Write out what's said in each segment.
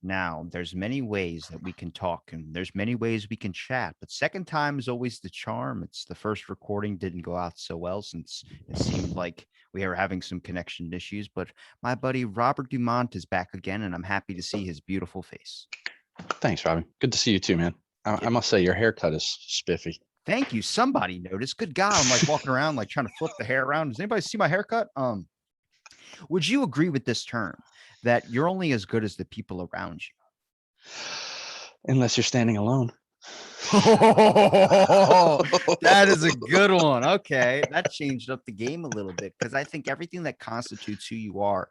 Now, there's many ways that we can talk and there's many ways we can chat, but second time is always the charm. It's the first recording didn't go out so well since it seemed like we were having some connection issues, but my buddy Robert Dumont is back again and I'm happy to see his beautiful face. Thanks, Robin. Good to see you too, man. I Yeah, must say your haircut is spiffy. thank you. Somebody noticed. Good God, I'm like walking around like trying to flip the hair around. Does anybody see my haircut? Would you agree with this term that you're only as good as the people around you? Unless you're standing alone. Oh, that is a good one. Okay, that changed up the game a little bit because I think everything that constitutes who you are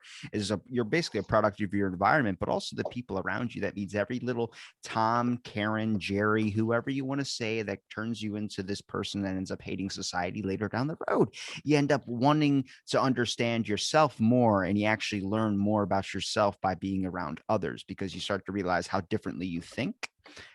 you're basically a product of your environment, but also the people around you. That means every little Tom, Karen, Jerry, whoever you want to say that turns you into this person that ends up hating society later down the road. You end up wanting to understand yourself more, and you actually learn more about yourself by being around others because you start to realize how differently you think,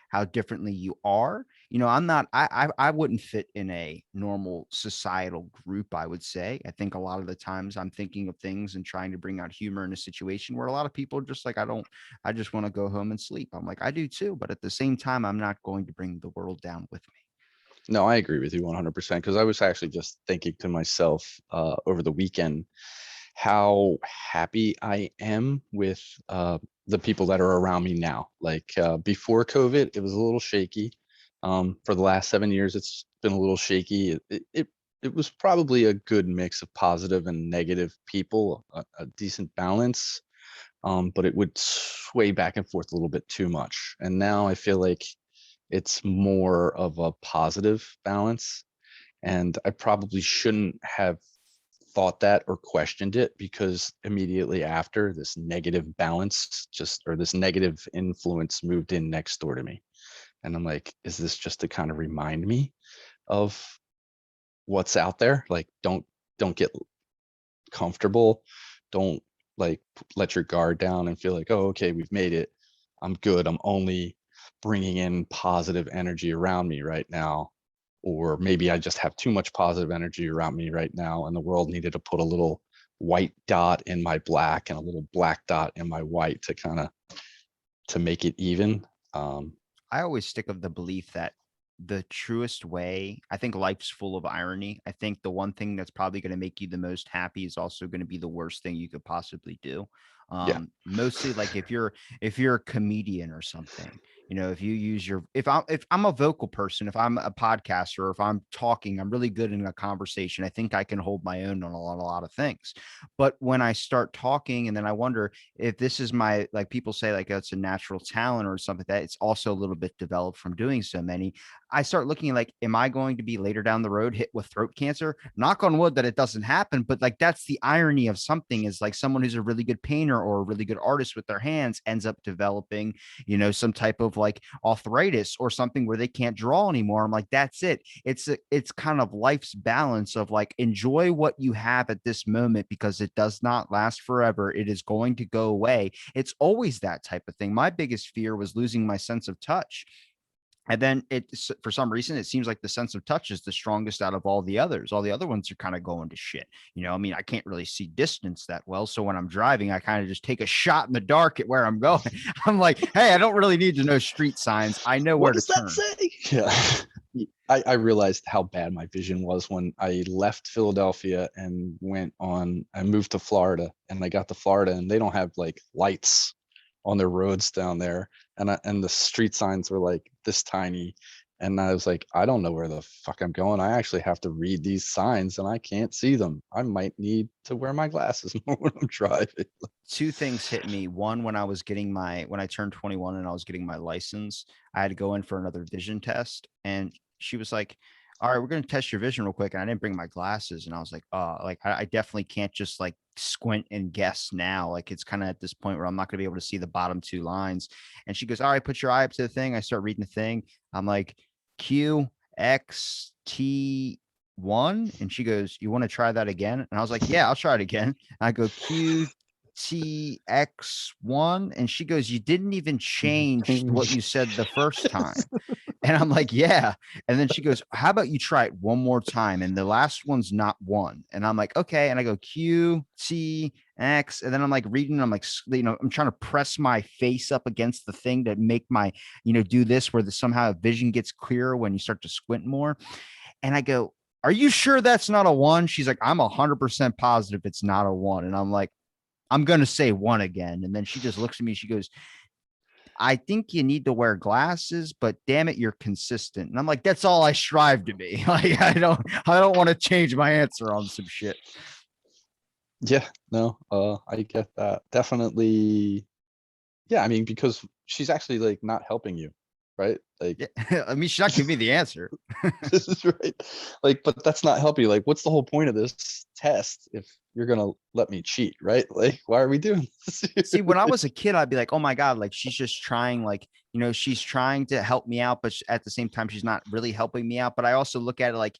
how differently you are. I'm not, I wouldn't fit in a normal societal group, I would say. I think a lot of the times I'm thinking of things and trying to bring out humor in a situation where a lot of people are just like, I just want to go home and sleep. I'm like, I do too. But at the same time, I'm not going to bring the world down with me. No, I agree with you 100% because I was actually just thinking to myself over the weekend how happy I am with the people that are around me now. Like before COVID, it was a little shaky. For the last 7 years, it's been a little shaky. It was probably a good mix of positive and negative people, a decent balance, but it would sway back and forth a little bit too much. And now I feel like it's more of a positive balance. And I probably shouldn't have thought that or questioned it because immediately after this negative balance just or this negative influence moved in next door to me. And I'm like, is this just to kind of remind me of what's out there? Like, don't get comfortable. Don't like let your guard down and feel like, oh, okay, we've made it. I'm good. I'm only bringing in positive energy around me right now. Or maybe I just have too much positive energy around me right now, and the world needed to put a little white dot in my black and a little black dot in my white to kind of to make it even. Um, I always stick of the belief that the truest way, I think life's full of irony. I think the one thing that's probably going to make you the most happy is also going to be the worst thing you could possibly do. yeah, Mostly like if you're a comedian or something, if you use your if I'm a vocal person, if I'm a podcaster, or if I'm talking, I'm really good in a conversation. I think I can hold my own on a lot of things. But when I start talking and then I wonder if this is my, like people say, like it's a natural talent or something, that it's also a little bit developed from doing so many. I start looking like, am I going to be later down the road hit with throat cancer? Knock on wood that it doesn't happen. But like that's the irony of something, is like someone who's a really good painter or a really good artist with their hands ends up developing, some type of like arthritis or something where they can't draw anymore. I'm like, that's it. It's kind of life's balance of like, enjoy what you have at this moment because it does not last forever. It is going to go away. It's always that type of thing. My biggest fear was losing my sense of touch. And then for some reason, it seems like the sense of touch is the strongest out of all the others. All the other ones are kind of going to shit. I mean, I can't really see distance that well. So when I'm driving, I kind of just take a shot in the dark at where I'm going. I'm like, hey, I don't really need to know street signs. I know where what to does that turn. say? Yeah. I realized how bad my vision was when I left Philadelphia and I moved to Florida, and I got to Florida and they don't have like lights on their roads down there. And the street signs were like this tiny. And I was like, I don't know where the fuck I'm going. I actually have to read these signs and I can't see them. I might need to wear my glasses more when I'm driving. Two things hit me. One, when I turned 21 and I was getting my license, I had to go in for another vision test. And she was like, all right, we're going to test your vision real quick. And I didn't bring my glasses. And I was like, oh, like I definitely can't just like squint and guess now. Like it's kind of at this point where I'm not going to be able to see the bottom two lines. And she goes, all right, put your eye up to the thing. I start reading the thing. I'm like, QXT1. And she goes, you want to try that again? And I was like, yeah, I'll try it again. And I go, TX1. And she goes, you didn't even change what Change. you said the first time. And I'm like, yeah. And then she goes, how about you try it one more time? And the last one's not one. And I'm like, okay. And I go QTX. And then I'm like reading, I'm like, I'm trying to press my face up against the thing to make my, do this where somehow vision gets clearer when you start to squint more. And I go, are you sure that's not a one? She's like, I'm 100% positive it's not a one. And I'm like, I'm going to say one again. And then she just looks at me. She goes, I think you need to wear glasses, but damn it, you're consistent. And I'm like, that's all I strive to be. Like, I don't want to change my answer on some shit. Yeah, no, I get that. Definitely. Yeah, I mean, because she's actually like not helping you, right? Like, Yeah. I mean, she's not giving me the answer. this is right. Like, but that's not helping you. Like, what's the whole point of this test if you're gonna let me cheat, right? Like, why are we doing this? See, when I was a kid, I'd be like, oh my God, like she's just trying, like, she's trying to help me out, but at the same time, she's not really helping me out. But I also look at it like,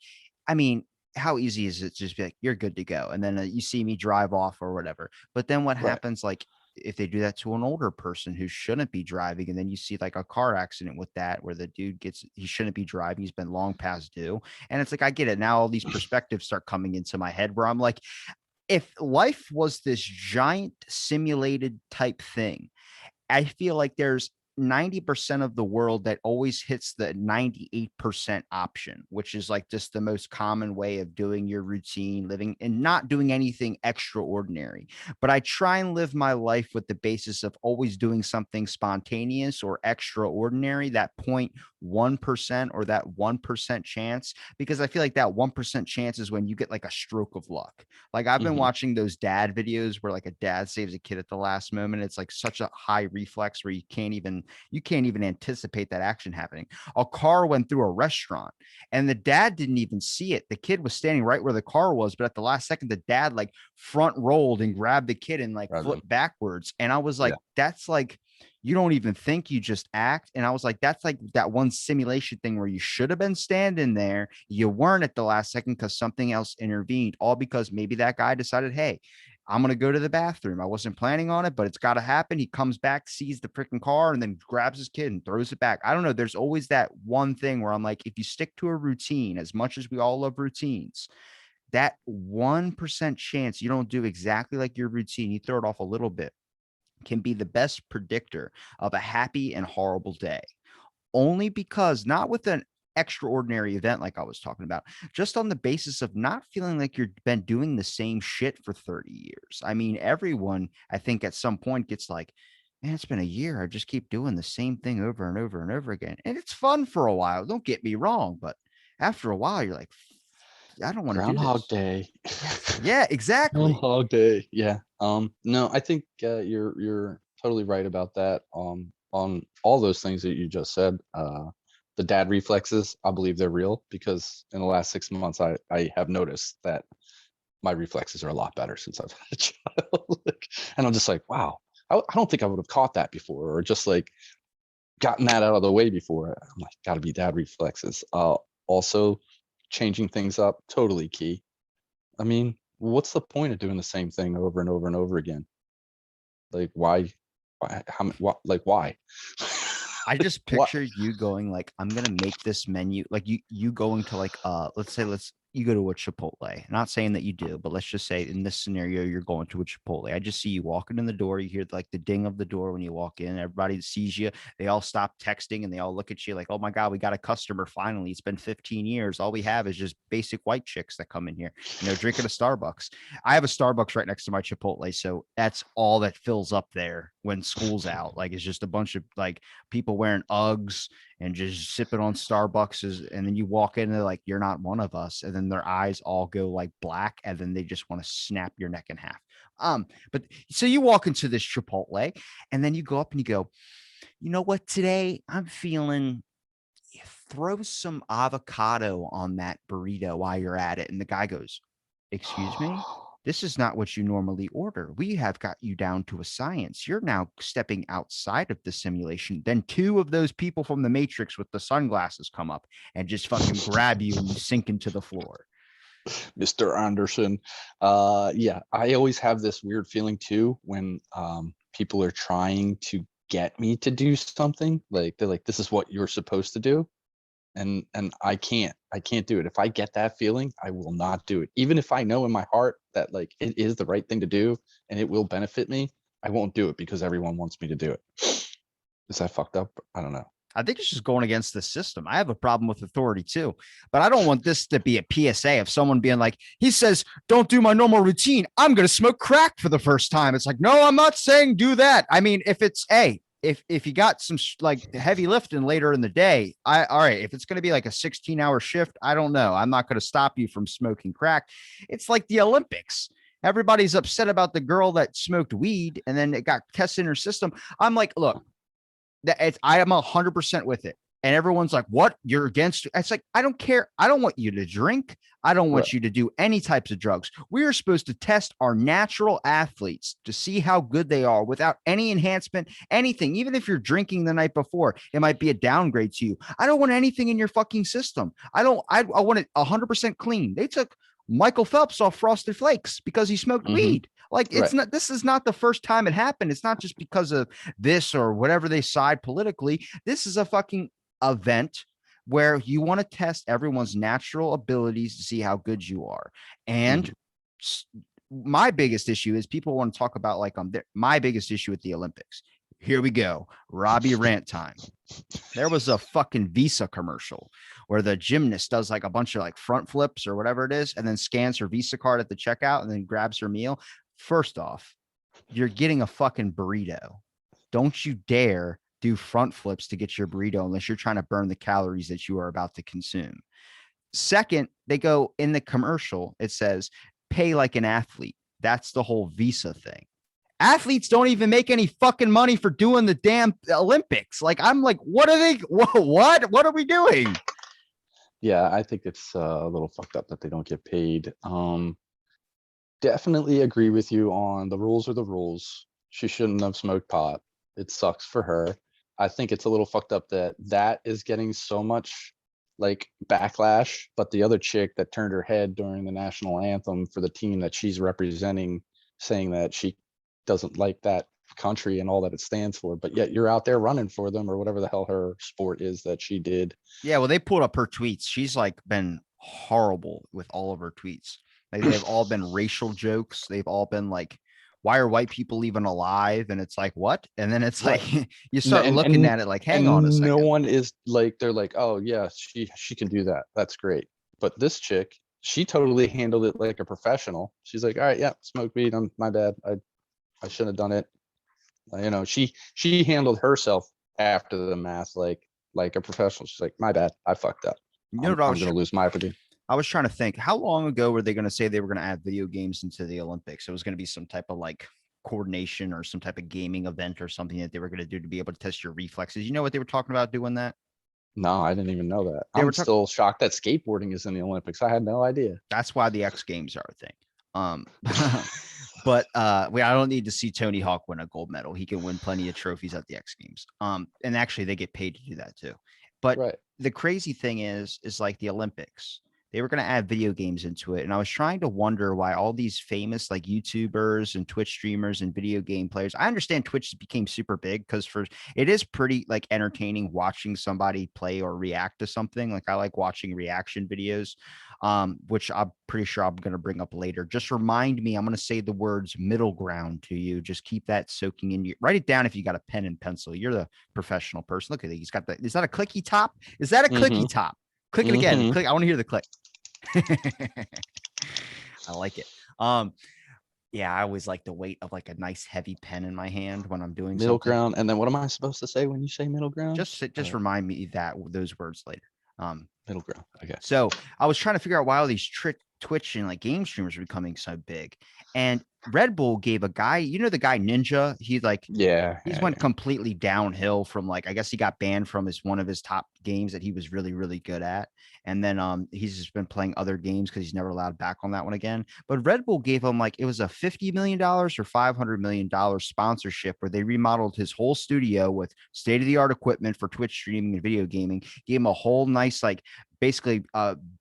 I mean, how easy is it to just be like, you're good to go. And then you see me drive off or whatever. But then what Right. happens, like, if they do that to an older person who shouldn't be driving, and then you see like a car accident with that, where the dude he shouldn't be driving, he's been long past due. And it's like, I get it. Now all these perspectives start coming into my head where I'm like, if life was this giant simulated type thing, I feel like there's 90% of the world that always hits the 98% option, which is like just the most common way of doing your routine living and not doing anything extraordinary. But I try and live my life with the basis of always doing something spontaneous or extraordinary, that 0.1% or that 1% chance, because I feel like that 1% chance is when you get like a stroke of luck. Like I've been Hmm. watching those dad videos where like a dad saves a kid at the last moment. It's like such a high reflex where you can't even anticipate that action happening. A car went through a restaurant and the dad didn't even see it. The kid was standing right where the car was, but at the last second, the dad like front rolled and grabbed the kid and like Rather than, flipped backwards. And I was yeah, like, that's like, you don't even think, you just act. And I was like, that's like that one simulation thing where you should have been standing there. You weren't at the last second because something else intervened, all because maybe that guy decided, hey, I'm going to go to the bathroom. I wasn't planning on it, but it's got to happen. He comes back, sees the freaking car, and then grabs his kid and throws it back. I don't know. There's always that one thing where I'm like, if you stick to a routine, as much as we all love routines, that 1% chance you don't do exactly like your routine, you throw it off a little bit, can be the best predictor of a happy and horrible day. Only because, not with an extraordinary event like I was talking about, just on the basis of not feeling like you've been doing the same shit for 30 years. I mean, everyone, I think, at some point gets like, man, it's been a year. I just keep doing the same thing over and over and over again. And it's fun for a while. Don't get me wrong. But after a while, you're like, I don't want to do Groundhog this. Day. Yes. Yeah, exactly. Groundhog Day. Yeah. No, I think you're totally right about that. On all those things that you just said. The dad reflexes, I believe they're real because in the last 6 months, I have noticed that my reflexes are a lot better since I've had a child. Like, and I'm just like, wow, I don't think I would have caught that before, or just like gotten that out of the way before. I'm like, got to be dad reflexes. Also, changing things up, totally key. I mean, what's the point of doing the same thing over and over and over again? Like, why? Why? How? Like, why? I just What? picture you going like, I'm gonna make this menu, like you going to like let's you go to a Chipotle. Not saying that you do, but let's just say in this scenario you're going to a Chipotle. I just see you walking in the door, you hear like the ding of the door when you walk in, everybody sees you, they all stop texting and they all look at you like, oh my God, we got a customer finally. It's been 15 years. All we have is just basic white chicks that come in here, drinking a Starbucks. I have a Starbucks right next to my Chipotle, so that's all that fills up there when school's out. Like it's just a bunch of like people wearing Uggs and just sipping on Starbucks. And then you walk in and they're like, you're not one of us. And then their eyes all go like black. And then they just want to snap your neck in half. But so you walk into this Chipotle and then you go up and you go, you know what, today I'm feeling, throw some avocado on that burrito while you're at it. And the guy goes, excuse me? This is not what you normally order. We have got you down to a science. You're now stepping outside of the simulation. Then two of those people from the Matrix with the sunglasses come up and just fucking grab you and you sink into the floor. Mr. Anderson. Yeah, I always have this weird feeling too when people are trying to get me to do something. Like they're like, this is what you're supposed to do. And I can't do it. If I get that feeling, I will not do it. Even if I know in my heart that like it is the right thing to do and it will benefit me, I won't do it because everyone wants me to do it. Is that fucked up? I don't know. I think it's just going against the system. I have a problem with authority too, but I don't want this to be a PSA of someone being like, he says, don't do my normal routine. I'm going to smoke crack for the first time. It's like, no, I'm not saying do that. I mean, if it's if you got some like heavy lifting later in the day, all right. If it's going to be like a 16-hour shift, I don't know. I'm not going to stop you from smoking crack. It's like the Olympics. Everybody's upset about the girl that smoked weed and then it got tested in her system. I'm like, look, I am 100% with it. And everyone's like, what? You're against? It's like, I don't care. I don't want you to drink. I don't want Right. you to do any types of drugs. We are supposed to test our natural athletes to see how good they are without any enhancement, anything. Even if you're drinking the night before, it might be a downgrade to you. I don't want anything in your fucking system. I want it 100% clean. They took Michael Phelps off Frosted Flakes because he smoked Hmm. weed. Like it's Right. not, this is not the first time it happened. It's not just because of this or whatever they side politically. This is a fucking event where you want to test everyone's natural abilities to see how good you are. And Hmm. my biggest issue is people want to talk about like my biggest issue with the Olympics. Here we go. Robbie rant time. There was a fucking Visa commercial where the gymnast does like a bunch of like front flips or whatever it is, and then scans her Visa card at the checkout and then grabs her meal. First off, you're getting a fucking burrito. Don't you dare do front flips to get your burrito unless you're trying to burn the calories that you are about to consume. Second, they go in the commercial, it says, pay like an athlete. That's the whole Visa thing. Athletes don't even make any fucking money for doing the damn Olympics. Like, I'm like, what are they? What are we doing? Yeah, I think it's a little fucked up that they don't get paid. Definitely agree with you on the rules are the rules. She shouldn't have smoked pot. It sucks for her. I think it's a little fucked up that that is getting so much like backlash, but the other chick that turned her head during the national anthem for the team that she's representing, saying that she doesn't like that country and all that it stands for, but yet you're out there running for them or whatever the hell her sport is that she did. Yeah, well, they pulled up her tweets. She's like been horrible with all of her tweets. Like they've all been racial jokes. They've all been like, why are white people even alive? And it's like, what? And then it's like Right. you N- start and looking and at it like, hang on a and no second. one is like they're like, oh yeah, she can do that, that's great. But this chick, she totally handled it like a professional. She's like, all right, yeah, smoke weed, my bad, I shouldn't have done it. She handled herself after the math like a professional. She's like, my bad, I fucked up. You know i'm, what I I'm was gonna lose my opportunity. I was trying to think, how long ago were they going to say they were going to add video games into the Olympics? It was going to be some type of like coordination or some type of gaming event or something that they were going to do to be able to test your reflexes. You know what they were talking about doing that? No, I didn't even know that. They were I'm talking. still shocked that skateboarding is in the Olympics. I had no idea. That's why the X Games are a thing. Um, but I don't need to see Tony Hawk win a gold medal. He can win plenty of trophies at the X Games. And actually they get paid to do that too. But Right. the crazy thing is like the Olympics. They were going to add video games into it. And I was trying to wonder why all these famous like YouTubers and Twitch streamers and video game players. I understand Twitch became super big because for it is pretty like entertaining watching somebody play or react to something. Like I like watching reaction videos, which I'm pretty sure I'm going to bring up later. Just remind me, I'm going to say the words middle ground to you. Just keep that soaking in you. Write it down if you got a pen and pencil. You're the professional person. Look at it. He's got that. Is that a clicky top? Is that a clicky Mm-hmm. top? Click it again. Mm-hmm. Click. I want to hear the click. I like it. Yeah, I always like the weight of like a nice heavy pen in my hand when I'm doing Middle something. ground. And then what am I supposed to say when you say middle ground? Just remind me that those words later. Middle ground. Okay. So I was trying to figure out why all these Twitch and like game streamers are becoming so big. And Red Bull gave a guy, you know, the guy Ninja, Yeah. he's Yeah. went Yeah. completely downhill from like, I guess he got banned from one of his top games that he was really, really good at. And then he's just been playing other games because he's never allowed back on that one again. But Red Bull gave him like, it was a $50 million or $500 million sponsorship where they remodeled his whole studio with state-of-the-art equipment for Twitch streaming and video gaming, gave him a whole nice, like basically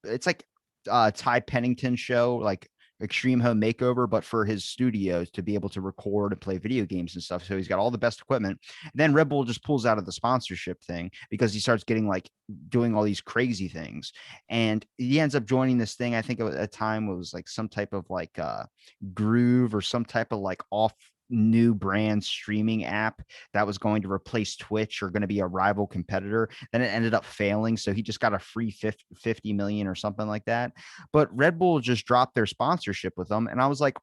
it's like Ty Pennington show, like Extreme Home Makeover, but for his studios to be able to record and play video games and stuff. So he's got all the best equipment. And then Red Bull just pulls out of the sponsorship thing because he starts getting like doing all these crazy things. And he ends up joining this thing. I think at a time it was like some type of like Groove or some type of like off new brand streaming app that was going to replace Twitch or going to be a rival competitor. Then it ended up failing. So he just got a free 50 million or something like that. But Red Bull just dropped their sponsorship with them. And I was like,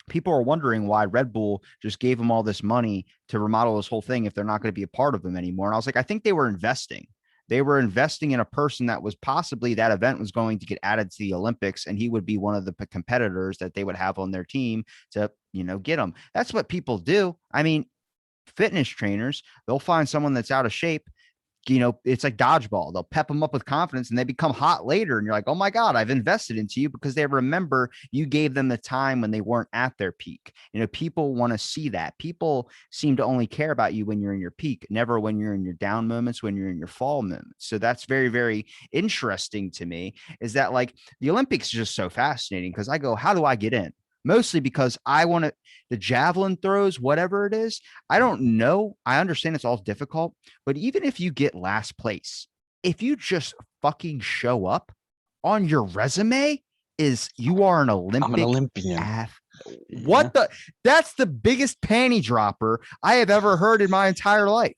people are wondering why Red Bull just gave them all this money to remodel this whole thing if they're not going to be a part of them anymore. And I was like, I think they were investing. They were investing in a person that was possibly that event was going to get added to the Olympics, and he would be one of the competitors that they would have on their team to, get them. That's what people do. I mean, fitness trainers, they'll find someone that's out of shape. It's like dodgeball. They'll pep them up with confidence and they become hot later. And you're like, oh my God, I've invested into you, because they remember you gave them the time when they weren't at their peak. People want to see that. People seem to only care about you when you're in your peak, never when you're in your down moments, when you're in your fall moments. So that's very, very interesting to me, is that like the Olympics is just so fascinating, because I go, how do I get in? Mostly because I want to, the javelin throws, whatever it is. I don't know. I understand it's all difficult, but even if you get last place, if you just fucking show up, on your resume is you are an I'm an Olympic Olympian. What the? That's the biggest panty dropper I have ever heard in my entire life.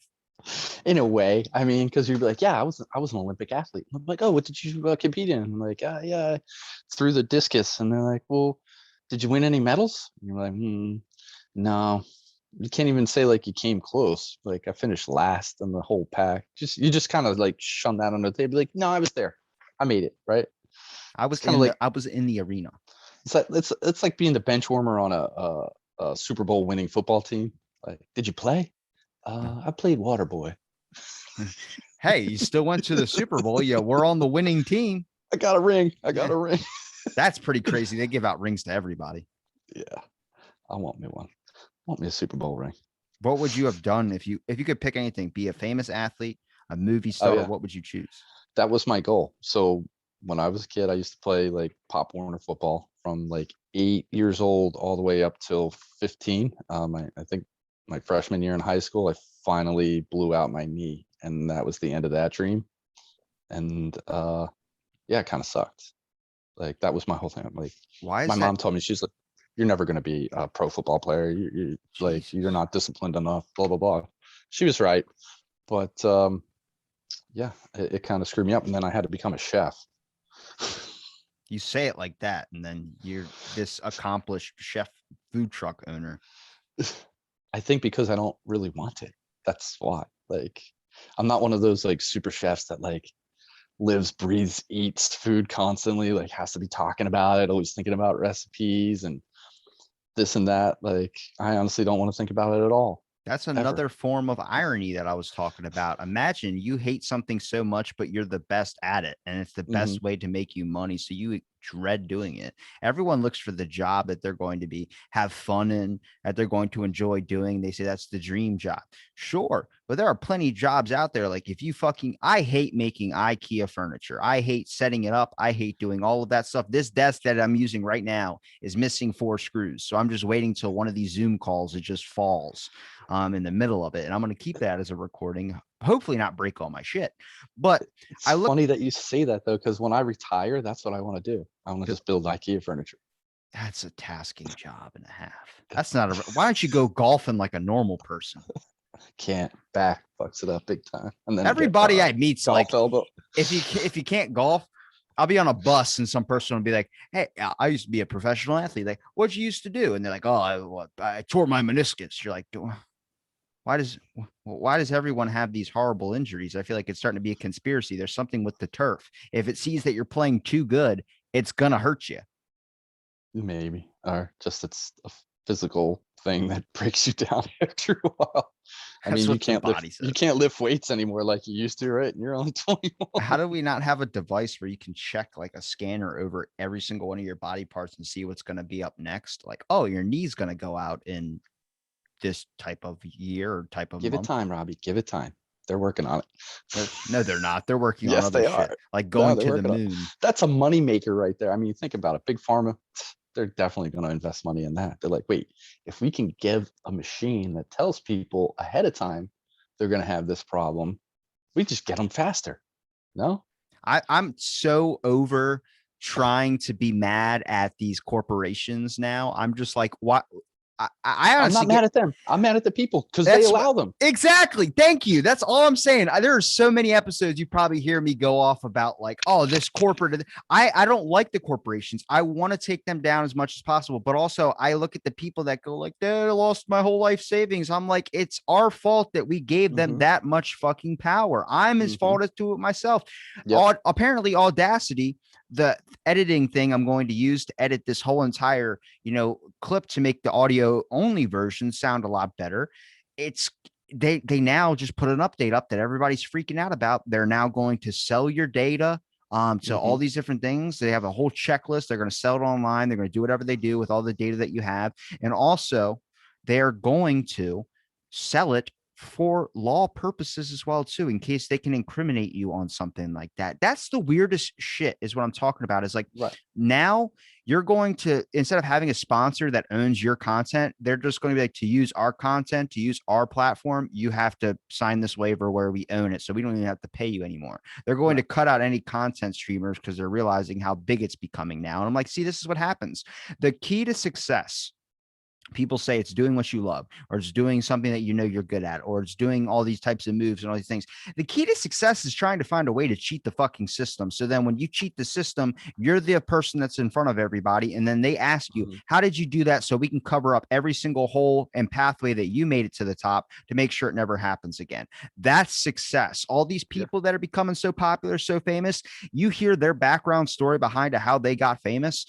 In a way, I mean, because you'd be like, yeah, I was an Olympic athlete. I'm like, oh, what did you compete in? I'm like, yeah, threw the discus. And they're like, well, did you win any medals? And you're like, no. You can't even say like you came close. Like I finished last in the whole pack. You just kind of like shun that on the table. Like, no, I was there. I made it, right? I was in the arena. It's like being the bench warmer on a Super Bowl winning football team. Like, did you play? I played water boy. Hey, you still went to the Super Bowl. Yeah, we're on the winning team. I got a ring. A ring. That's pretty crazy. They give out rings to everybody. Yeah, I want me one. I want me a Super Bowl ring. What would you have done if you could pick anything? Be a famous athlete, a movie star, or what would you choose? That was my goal. So when I was a kid, I used to play like Pop Warner football from like 8 years old all the way up till 15. I think my freshman year in high school, I finally blew out my knee, and that was the end of that dream. And yeah, it kind of sucked. Like that was my whole thing. Like, why is my mom told me, she's like, you're never going to be a pro football player. You're like, you're not disciplined enough, blah, blah, blah. She was right. But yeah, it kind of screwed me up. And then I had to become a chef. You say it like that, and then you're this accomplished chef, food truck owner. I think because I don't really want it. That's why. Like, I'm not one of those like super chefs that like lives, breathes, eats food constantly, like has to be talking about it, always thinking about recipes and this and that. Like, I honestly don't want to think about it at all. That's another form of irony that I was talking about. Imagine you hate something so much, but you're the best at it, and it's the best way to make you money. So you dread doing it. Everyone looks for the job that they're going to have fun in, that they're going to enjoy doing. They say that's the dream job. Sure. But there are plenty of jobs out there. Like if you I hate making IKEA furniture. I hate setting it up. I hate doing all of that stuff. This desk that I'm using right now is missing 4 screws. So I'm just waiting till one of these Zoom calls, it just falls in the middle of it. And I'm going to keep that as a recording, hopefully not break all my shit. But it's funny that you say that though, because when I retire, that's what I want to do. I want to just build IKEA furniture. That's a tasking job and a half. That's not why don't you go golfing like a normal person? Can't. Back fucks it up big time. And then everybody I meet's like, elbow. if you can't golf, I'll be on a bus and some person will be like, hey, I used to be a professional athlete. Like, what'd you used to do? And they're like, oh, I tore my meniscus. You're like, why does everyone have these horrible injuries? I feel like it's starting to be a conspiracy. There's something with the turf. If it sees that you're playing too good, it's gonna hurt you. Maybe, or just it's a physical thing that breaks you down after a while. I mean, you can't lift weights anymore like you used to, right? And you're only 21. How do we not have a device where you can check like a scanner over every single one of your body parts and see what's going to be up next? Like, oh, your knee's going to go out in this type of year or type of month. It time, Robbie. Give it time. They're working on it. No, they're not. They're working on Yes, other they shit, are. like No, going they're to the working on. moon. That's a money maker right there. I mean, think about it. Big pharma, they're definitely going to invest money in that. They're like, wait, if we can give a machine that tells people ahead of time they're going to have this problem, we just get them faster. No, I'm so over trying to be mad at these corporations now. I'm just like, what? I I'm honestly not get mad at them. I'm mad at the people because they that's what allow them. exactly. Thank you. That's all I'm saying. There are so many episodes you probably hear me go off about like, oh, this corporate. I don't like the corporations. I want to take them down as much as possible, but also I look at the people that go like, they lost my whole life savings. I'm like, it's our fault that we gave them Mm-hmm. that much fucking power. I'm as Mm-hmm. fault as to it myself. Yep. Apparently, Audacity, the editing thing I'm going to use to edit this whole entire, clip to make the audio only version sound a lot better. It's they now just put an update up that everybody's freaking out about. They're now going to sell your data to Mm-hmm. all these different things. They have a whole checklist. They're going to sell it online. They're going to do whatever they do with all the data that you have. And also, they're going to sell it for law purposes as well too, in case they can incriminate you on something like that. That's the weirdest shit is what I'm talking about. Is like Right. now you're going to, instead of having a sponsor that owns your content, they're just going to be like, to use our content, to use our platform, you have to sign this waiver where we own it. So we don't even have to pay you anymore. They're going to cut out any content streamers because they're realizing how big it's becoming now. And I'm like, see, this is what happens. The key to success, people say it's doing what you love, or it's doing something that you know you're good at, or it's doing all these types of moves and all these things. The key to success is trying to find a way to cheat the fucking system. So then when you cheat the system, you're the person that's in front of everybody. And then they ask you, Mm-hmm. how did you do that? So we can cover up every single hole and pathway that you made it to the top to make sure it never happens again. That's success. All these people that are becoming so popular, so famous, you hear their background story behind how they got famous.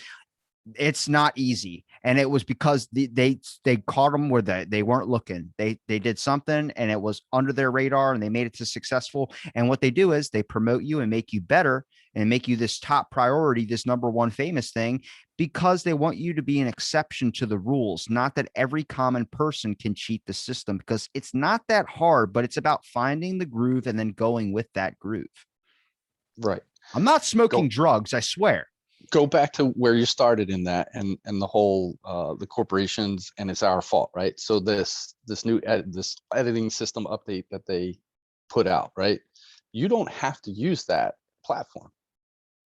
It's not easy, and it was because they caught them where they weren't looking. They did something and it was under their radar and they made it to successful. And what they do is they promote you and make you better and make you this top priority, this number one famous thing, because they want you to be an exception to the rules. Not that every common person can cheat the system, because it's not that hard, but it's about finding the groove and then going with that groove. Right. I'm not smoking Go drugs, I swear. go back to where you started in that, and the whole the corporations, and it's our fault, right? So this new this editing system update that they put out, right? You don't have to use that platform.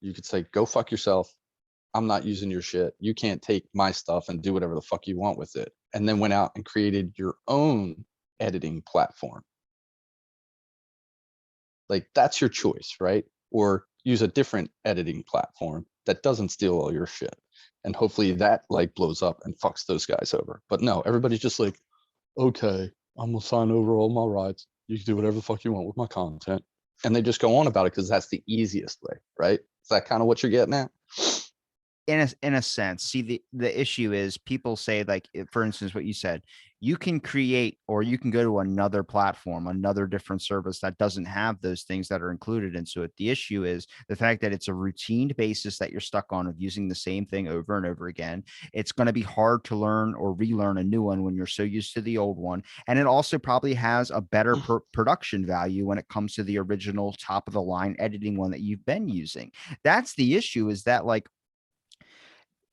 You could say, go fuck yourself. I'm not using your shit. You can't take my stuff and do whatever the fuck you want with it. And then went out and created your own editing platform. Like, that's your choice, right? Or use a different editing platform that doesn't steal all your shit. And hopefully that like blows up and fucks those guys over. But no, everybody's just like, okay, I'm gonna sign over all my rights. You can do whatever the fuck you want with my content. And they just go on about it because that's the easiest way, right? Is that kind of what you're getting at? In a sense. See, the issue is people say, like, for instance, what you said, you can create, or you can go to another platform, another different service that doesn't have those things that are included into it. The issue is the fact that it's a routine basis that you're stuck on of using the same thing over and over again. It's going to be hard to learn or relearn a new one when you're so used to the old one. And it also probably has a better production value when it comes to the original top of the line editing one that you've been using. That's the issue, is that, like,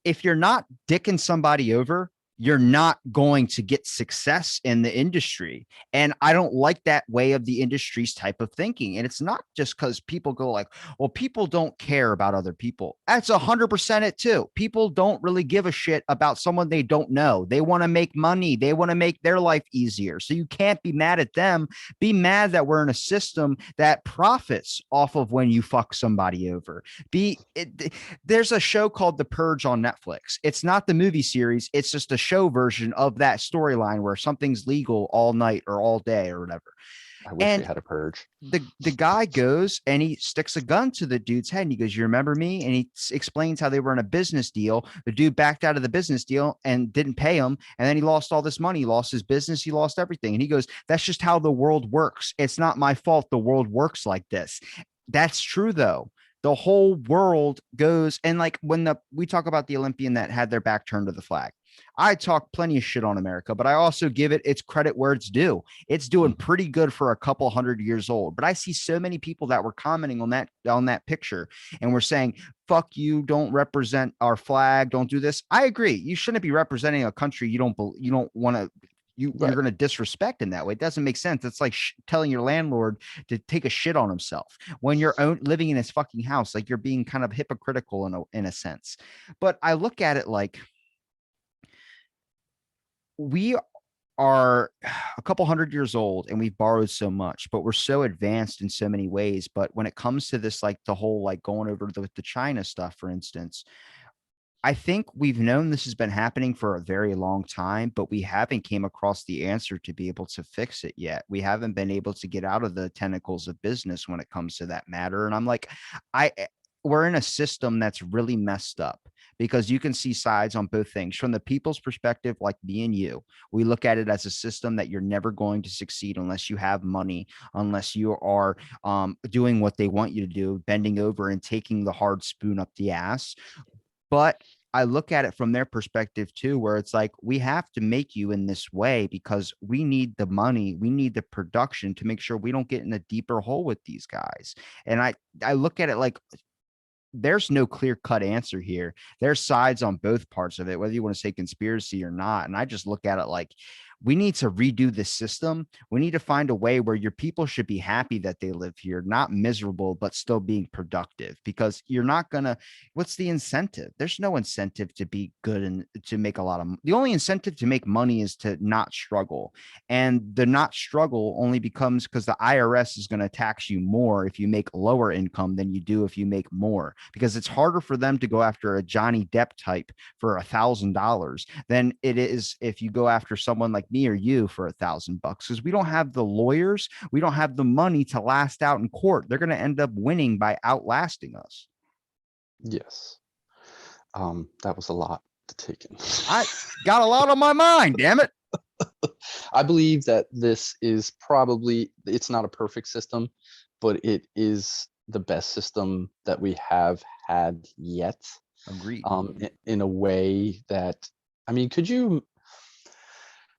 if you're not dicking somebody over, you're not going to get success in the industry. And I don't like that way of the industry's type of thinking. And it's not just because people go like, well, people don't care about other people. That's 100% it too. People don't really give a shit about someone they don't know. They want to make money. They want to make their life easier. So you can't be mad at them. Be mad that we're in a system that profits off of when you fuck somebody over. There's a show called The Purge on Netflix. It's not the movie series. It's just a show version of that storyline where something's legal all night or all day or whatever. I wish we And had a purge. the guy goes and he sticks a gun to the dude's head and he goes, you remember me? And he explains how they were in a business deal. The dude backed out of the business deal and didn't pay him. And then he lost all this money. He lost his business. He lost everything. And he goes, that's just how the world works. It's not my fault the world works like this. That's true, though. The whole world goes, and like when we talk about the Olympian that had their back turned to the flag, I talk plenty of shit on America, but I also give it its credit where it's due. It's doing Mhm. pretty good for a couple 100 years old. But I see so many people that were commenting on that picture and we're saying, fuck you, don't represent our flag, don't do this. I agree. You shouldn't be representing a country you don't want to you're Right. going to disrespect in that way. It doesn't make sense. It's like telling your landlord to take a shit on himself when you're living in his fucking house. Like you're being kind of hypocritical in a sense. But I look at it like we are a couple 100 years old and we've borrowed so much, but we're so advanced in so many ways. But when it comes to this, like the whole like going over the China stuff, for instance, I think we've known this has been happening for a very long time, but we haven't came across the answer to be able to fix it yet. We haven't been able to get out of the tentacles of business when it comes to that matter. And I'm like, I we're in a system that's really messed up because you can see sides on both things. From the people's perspective, like me and you, we look at it as a system that you're never going to succeed unless you have money, unless you are doing what they want you to do, bending over and taking the hard spoon up the ass. But I look at it from their perspective too, where it's like, we have to make you in this way because we need the money, we need the production to make sure we don't get in a deeper hole with these guys. And I look at it like there's no clear cut answer here. There's sides on both parts of it, whether you want to say conspiracy or not. And I just look at it like we need to redo the system. We need to find a way where your people should be happy that they live here, not miserable, but still being productive because you're not going to, what's the incentive? There's no incentive to be good and to make a lot of, the only incentive to make money is to not struggle. And the not struggle only becomes because the IRS is going to tax you more if you make lower income than you do if you make more, because it's harder for them to go after a Johnny Depp type for $1,000 than it is if you go after someone like me or you for $1,000, because we don't have the lawyers, we don't have the money to last out in court. They're going to end up winning by outlasting us. Yes. That was a lot to take in. I got a lot on my mind, damn it. I believe that this is probably, it's not a perfect system, but it is the best system that we have had yet. Agreed. In a way that, I mean, could you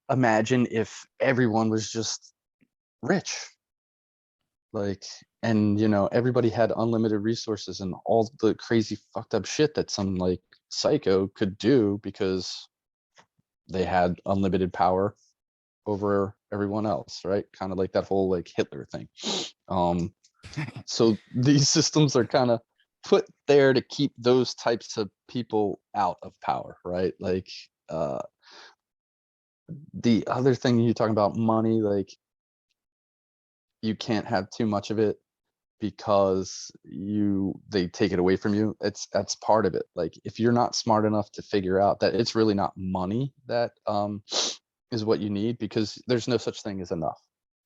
imagine if everyone was just rich? Like, and everybody had unlimited resources and all the crazy fucked up shit that some like psycho could do because they had unlimited power over everyone else, right? Kind of like that whole like Hitler thing. So these systems are kind of put there to keep those types of people out of power, right? Like the other thing you're talking about, money, like you can't have too much of it because they take it away from you. That's part of it. Like if you're not smart enough to figure out that it's really not money that is what you need, because there's no such thing as enough.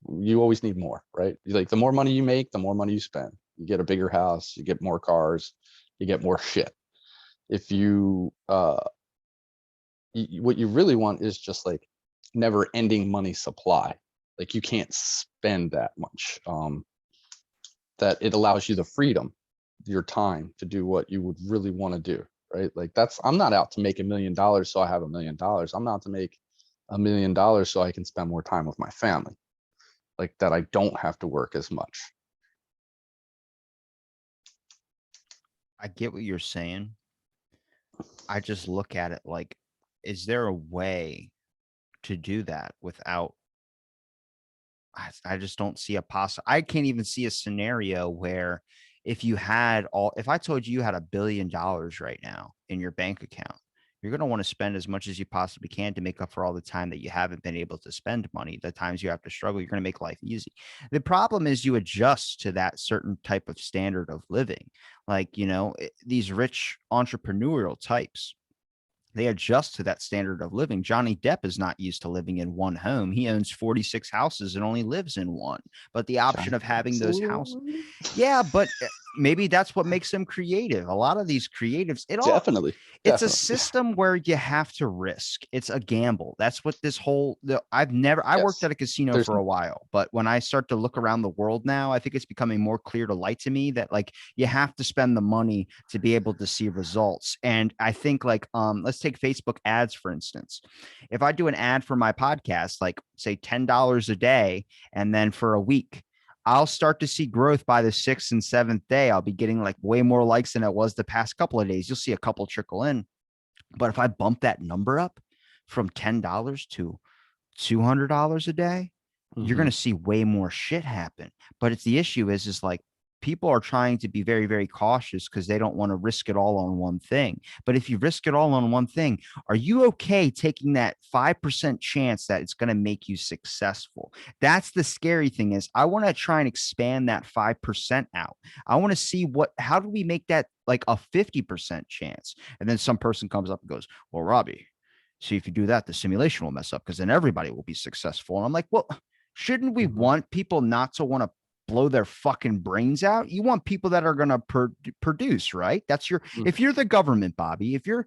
You always need more, right? Like the more money you make, the more money you spend. You get a bigger house, you get more cars, you get more shit. If you what you really want is just like never ending money supply. Like you can't spend that much. That it allows you the freedom, your time to do what you would really want to do, right? Like I'm not out to make $1 million so I have $1 million. I'm out to make $1 million so I can spend more time with my family, like that I don't have to work as much. I get what you're saying. I just look at it like, is there a way to do that without, I just don't see a possible, I can't even see a scenario where if I told you had $1 billion right now in your bank account, you're going to want to spend as much as you possibly can to make up for all the time that you haven't been able to spend money, the times you have to struggle. You're going to make life easy. The problem is you adjust to that certain type of standard of living. Like, these rich entrepreneurial types, they adjust to that standard of living. Johnny Depp is not used to living in one home. He owns 46 houses and only lives in one. But the option Johnny of having Depp's a those little houses, yeah, but maybe that's what makes them creative. A lot of these creatives, Definitely. it's a Definitely. system where you have to risk. It's a gamble. That's what I worked Yes. at a casino There's for a while, but when I start to look around the world now, I think it's becoming more clear to light to me that like you have to spend the money to be able to see results. And I think like let's take Facebook ads for instance. If I do an ad for my podcast, like say $10 a day, and then for a week, I'll start to see growth by the sixth and seventh day. I'll be getting like way more likes than it was the past couple of days. You'll see a couple trickle in. But if I bump that number up from $10 to $200 a day, you're going Mhm. to see way more shit happen. But it's the issue is like people are trying to be very, very cautious because they don't want to risk it all on one thing. But if you risk it all on one thing, are you okay taking that 5% chance that it's going to make you successful? That's the scary thing is I want to try and expand that 5% out. I want to see how do we make that like a 50% chance? And then some person comes up and goes, well, Robbie, see if you do that, the simulation will mess up because then everybody will be successful. And I'm like, well, shouldn't we Mhm. want people not to want to blow their fucking brains out? You want people that are going to produce, right? Mhm. If you're the government, Bobby, if you're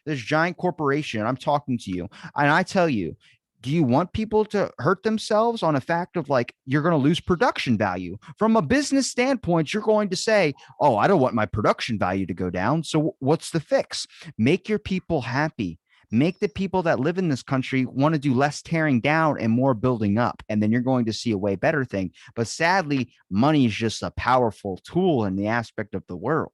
this giant corporation, I'm talking to you and I tell you, do you want people to hurt themselves on a fact of like you're going to lose production value from a business standpoint? You're going to say, oh, I don't want my production value to go down. So what's the fix? Make your people happy, make the people that live in this country want to do less tearing down and more building up. And then you're going to see a way better thing. But sadly, money is just a powerful tool in the aspect of the world.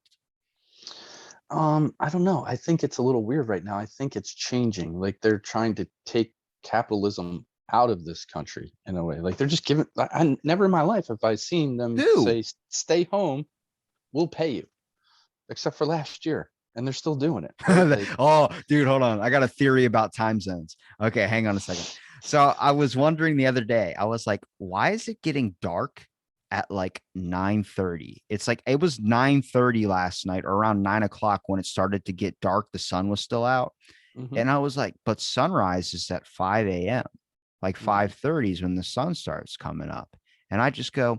I don't know. I think it's a little weird right now. I think it's changing. Like they're trying to take capitalism out of this country in a way. Like they're just giving. I never in my life have I seen them Do say, "Stay home, we'll pay you," except for last year, and they're still doing it, right? Like, oh, dude, hold on. I got a theory about time zones. Okay, hang on a second. So I was wondering the other day, I was like, why is it getting dark at like 9:30? It's like it was 9:30 last night or around 9 o'clock when it started to get dark. The sun was still out. mhm, And I was like, but sunrise is at 5 a.m. Like mhm. 5:30 is when the sun starts coming up. And I just go,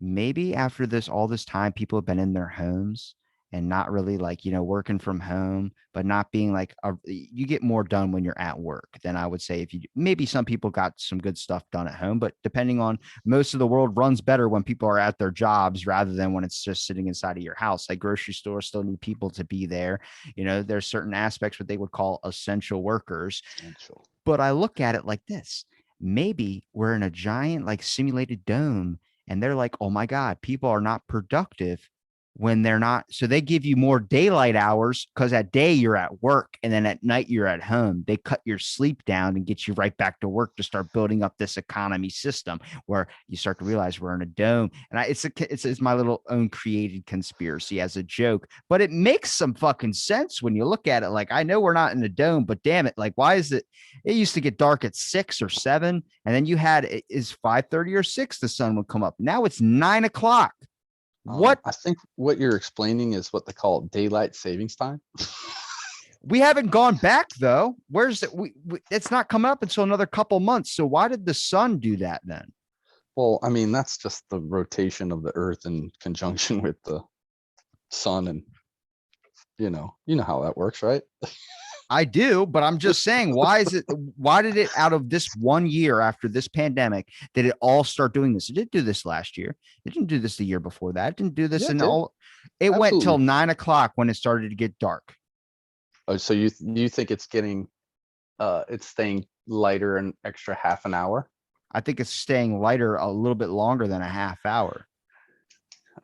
maybe after this, all this time, people have been in their homes and not really like, working from home, but not being like, you get more done when you're at work than I would say if you, maybe some people got some good stuff done at home, but depending on most of the world runs better when people are at their jobs rather than when it's just sitting inside of your house. Like grocery stores still need people to be there. There's certain aspects what they would call essential workers. Essential. But I look at it like this. Maybe we're in a giant like simulated dome and they're like, oh my God, people are not productive when they're not. So they give you more daylight hours because at day you're at work and then at night you're at home. They cut your sleep down and get you right back to work to start building up this economy system where you start to realize we're in a dome. And it's my little own created conspiracy as a joke, but it makes some fucking sense when you look at it. Like, I know we're not in a dome, but damn it. Like, why is it? It used to get dark at 6 or 7, and then you had is 5:30 or 6, the sun would come up. Now it's 9 o'clock. What? I think what you're explaining is what they call daylight savings time. We haven't gone back though. Where's it? It's not coming up until another couple months. So why did the sun do that then? Well, I mean, that's just the rotation of the Earth in conjunction with the sun, and you know how that works, right? I do, but I'm just saying, why is it? Why did it out of this one year after this pandemic did it all start doing this? It didn't do this last year. It didn't do this the year before that. It didn't do this Yeah, it in did. all. It went till Absolutely. 9 o'clock when it started to get dark. Oh, so you think it's staying lighter an extra half an hour? I think it's staying lighter a little bit longer than a half hour.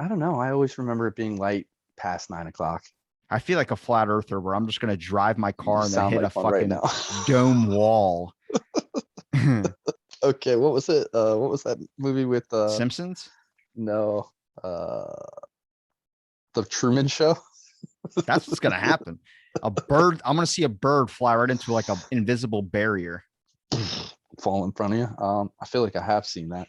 I don't know. I always remember it being light past 9 o'clock. I feel like a flat earther where I'm just going to drive my You car and then sound hit a like one right fucking now. dome wall. Okay, what was it? What was that movie with Simpsons? no, uh the Truman Show? That's what's going to happen. A bird, I'm going to see a bird fly right into like an invisible barrier. Fall in front of you. I feel like I have seen that.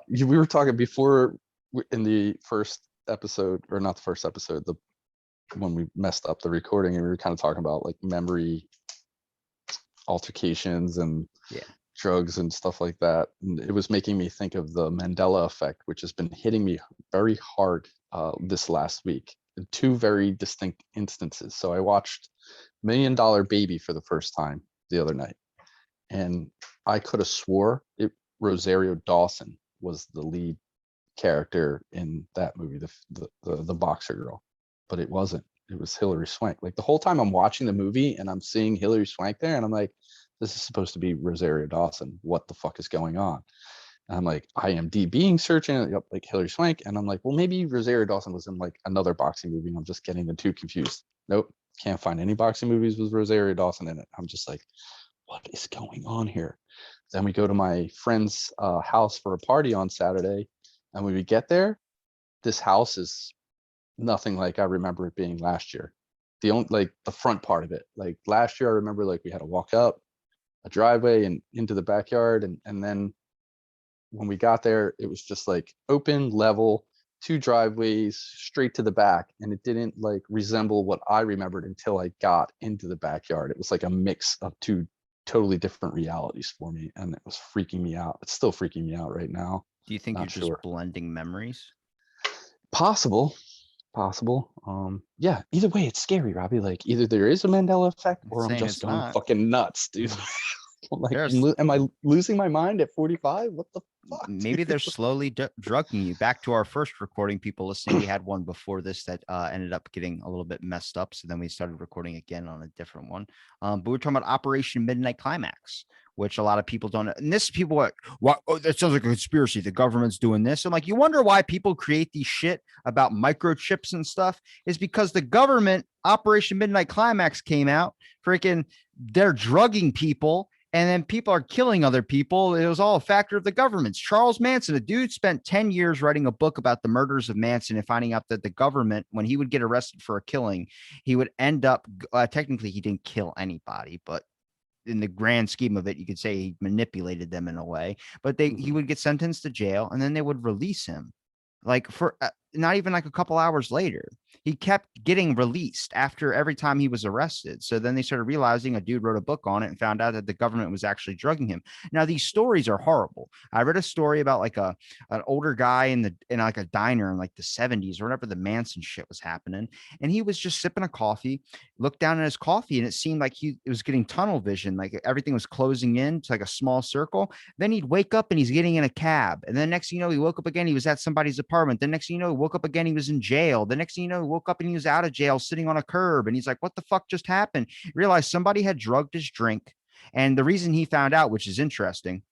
We were talking before in the first episode, or not the first episode, the when we messed up the recording, and we were kind of talking about like memory altercations and Yeah. drugs and stuff like that. And it was making me think of the Mandela effect, which has been hitting me very hard this last week in two very distinct instances. So I watched Million Dollar Baby for the first time the other night, and I could have swore it Rosario Dawson was the lead character in that movie, the boxer girl, but it wasn't. It was Hilary Swank. Like the whole time I'm watching the movie and I'm seeing Hilary Swank there, and I'm like, this is supposed to be Rosario Dawson. What the fuck is going on? And I'm like IMDb searching, yep, like Hilary Swank, and I'm like, well, maybe Rosario Dawson was in like another boxing movie. And I'm just getting the two confused. Nope, can't find any boxing movies with Rosario Dawson in it. I'm just like, what is going on here? Then we go to my friend's house for a party on Saturday, and when we get there, this house is nothing like I remember it being last year. The only like the front part of it, like last year, I remember like we had to walk up a driveway and into the backyard, and then when we got there, it was just like open level, two driveways straight to the back, and it didn't like resemble what I remembered until I got into the backyard. It was like a mix of two totally different realities for me, and it was freaking me out. It's still freaking me out right now. Do you think you're Not just sure. blending memories? Possible, possible. Yeah, either way, it's scary, Robbie. Like either there is a Mandela effect I'm or I'm saying just it's going not. fucking nuts, dude. Like, There's am I losing my mind at 45? What the fuck, maybe dude? they're slowly drugging you. Back to our first recording, people listening, we had one before this that ended up getting a little bit messed up. So then we started recording again on a different one. But we're talking about Operation Midnight Climax, which a lot of people don't know. And this people are, what? Oh, that sounds like a conspiracy. The government's doing this. I'm like, you wonder why people create these shit about microchips and stuff is because the government Operation Midnight Climax came out. Freaking, they're drugging people and then people are killing other people. It was all a factor of the governments. Charles Manson, a dude spent 10 years writing a book about the murders of Manson and finding out that the government, when he would get arrested for a killing, he would end up, technically, he didn't kill anybody, but in the grand scheme of it, you could say he manipulated them in a way, but he Mhm. would get sentenced to jail and then they would release him like for not even like a couple hours later. He kept getting released after every time he was arrested. So then they started realizing a dude wrote a book on it and found out that the government was actually drugging him. Now these stories are horrible. I read a story about like an older guy in like a diner in like the 70s or whatever the Manson shit was happening, and he was just sipping a coffee, looked down at his coffee, and it seemed like he it was getting tunnel vision, like everything was closing in to like a small circle. Then he'd wake up and he's getting in a cab, and then next thing you know, he woke up again, he was at somebody's apartment. The next thing you know, he woke up again, he was in jail. The next thing you know, he woke up and he was out of jail sitting on a curb, and he's like, what the fuck just happened? He realized somebody had drugged his drink. And the reason he found out, which is interesting,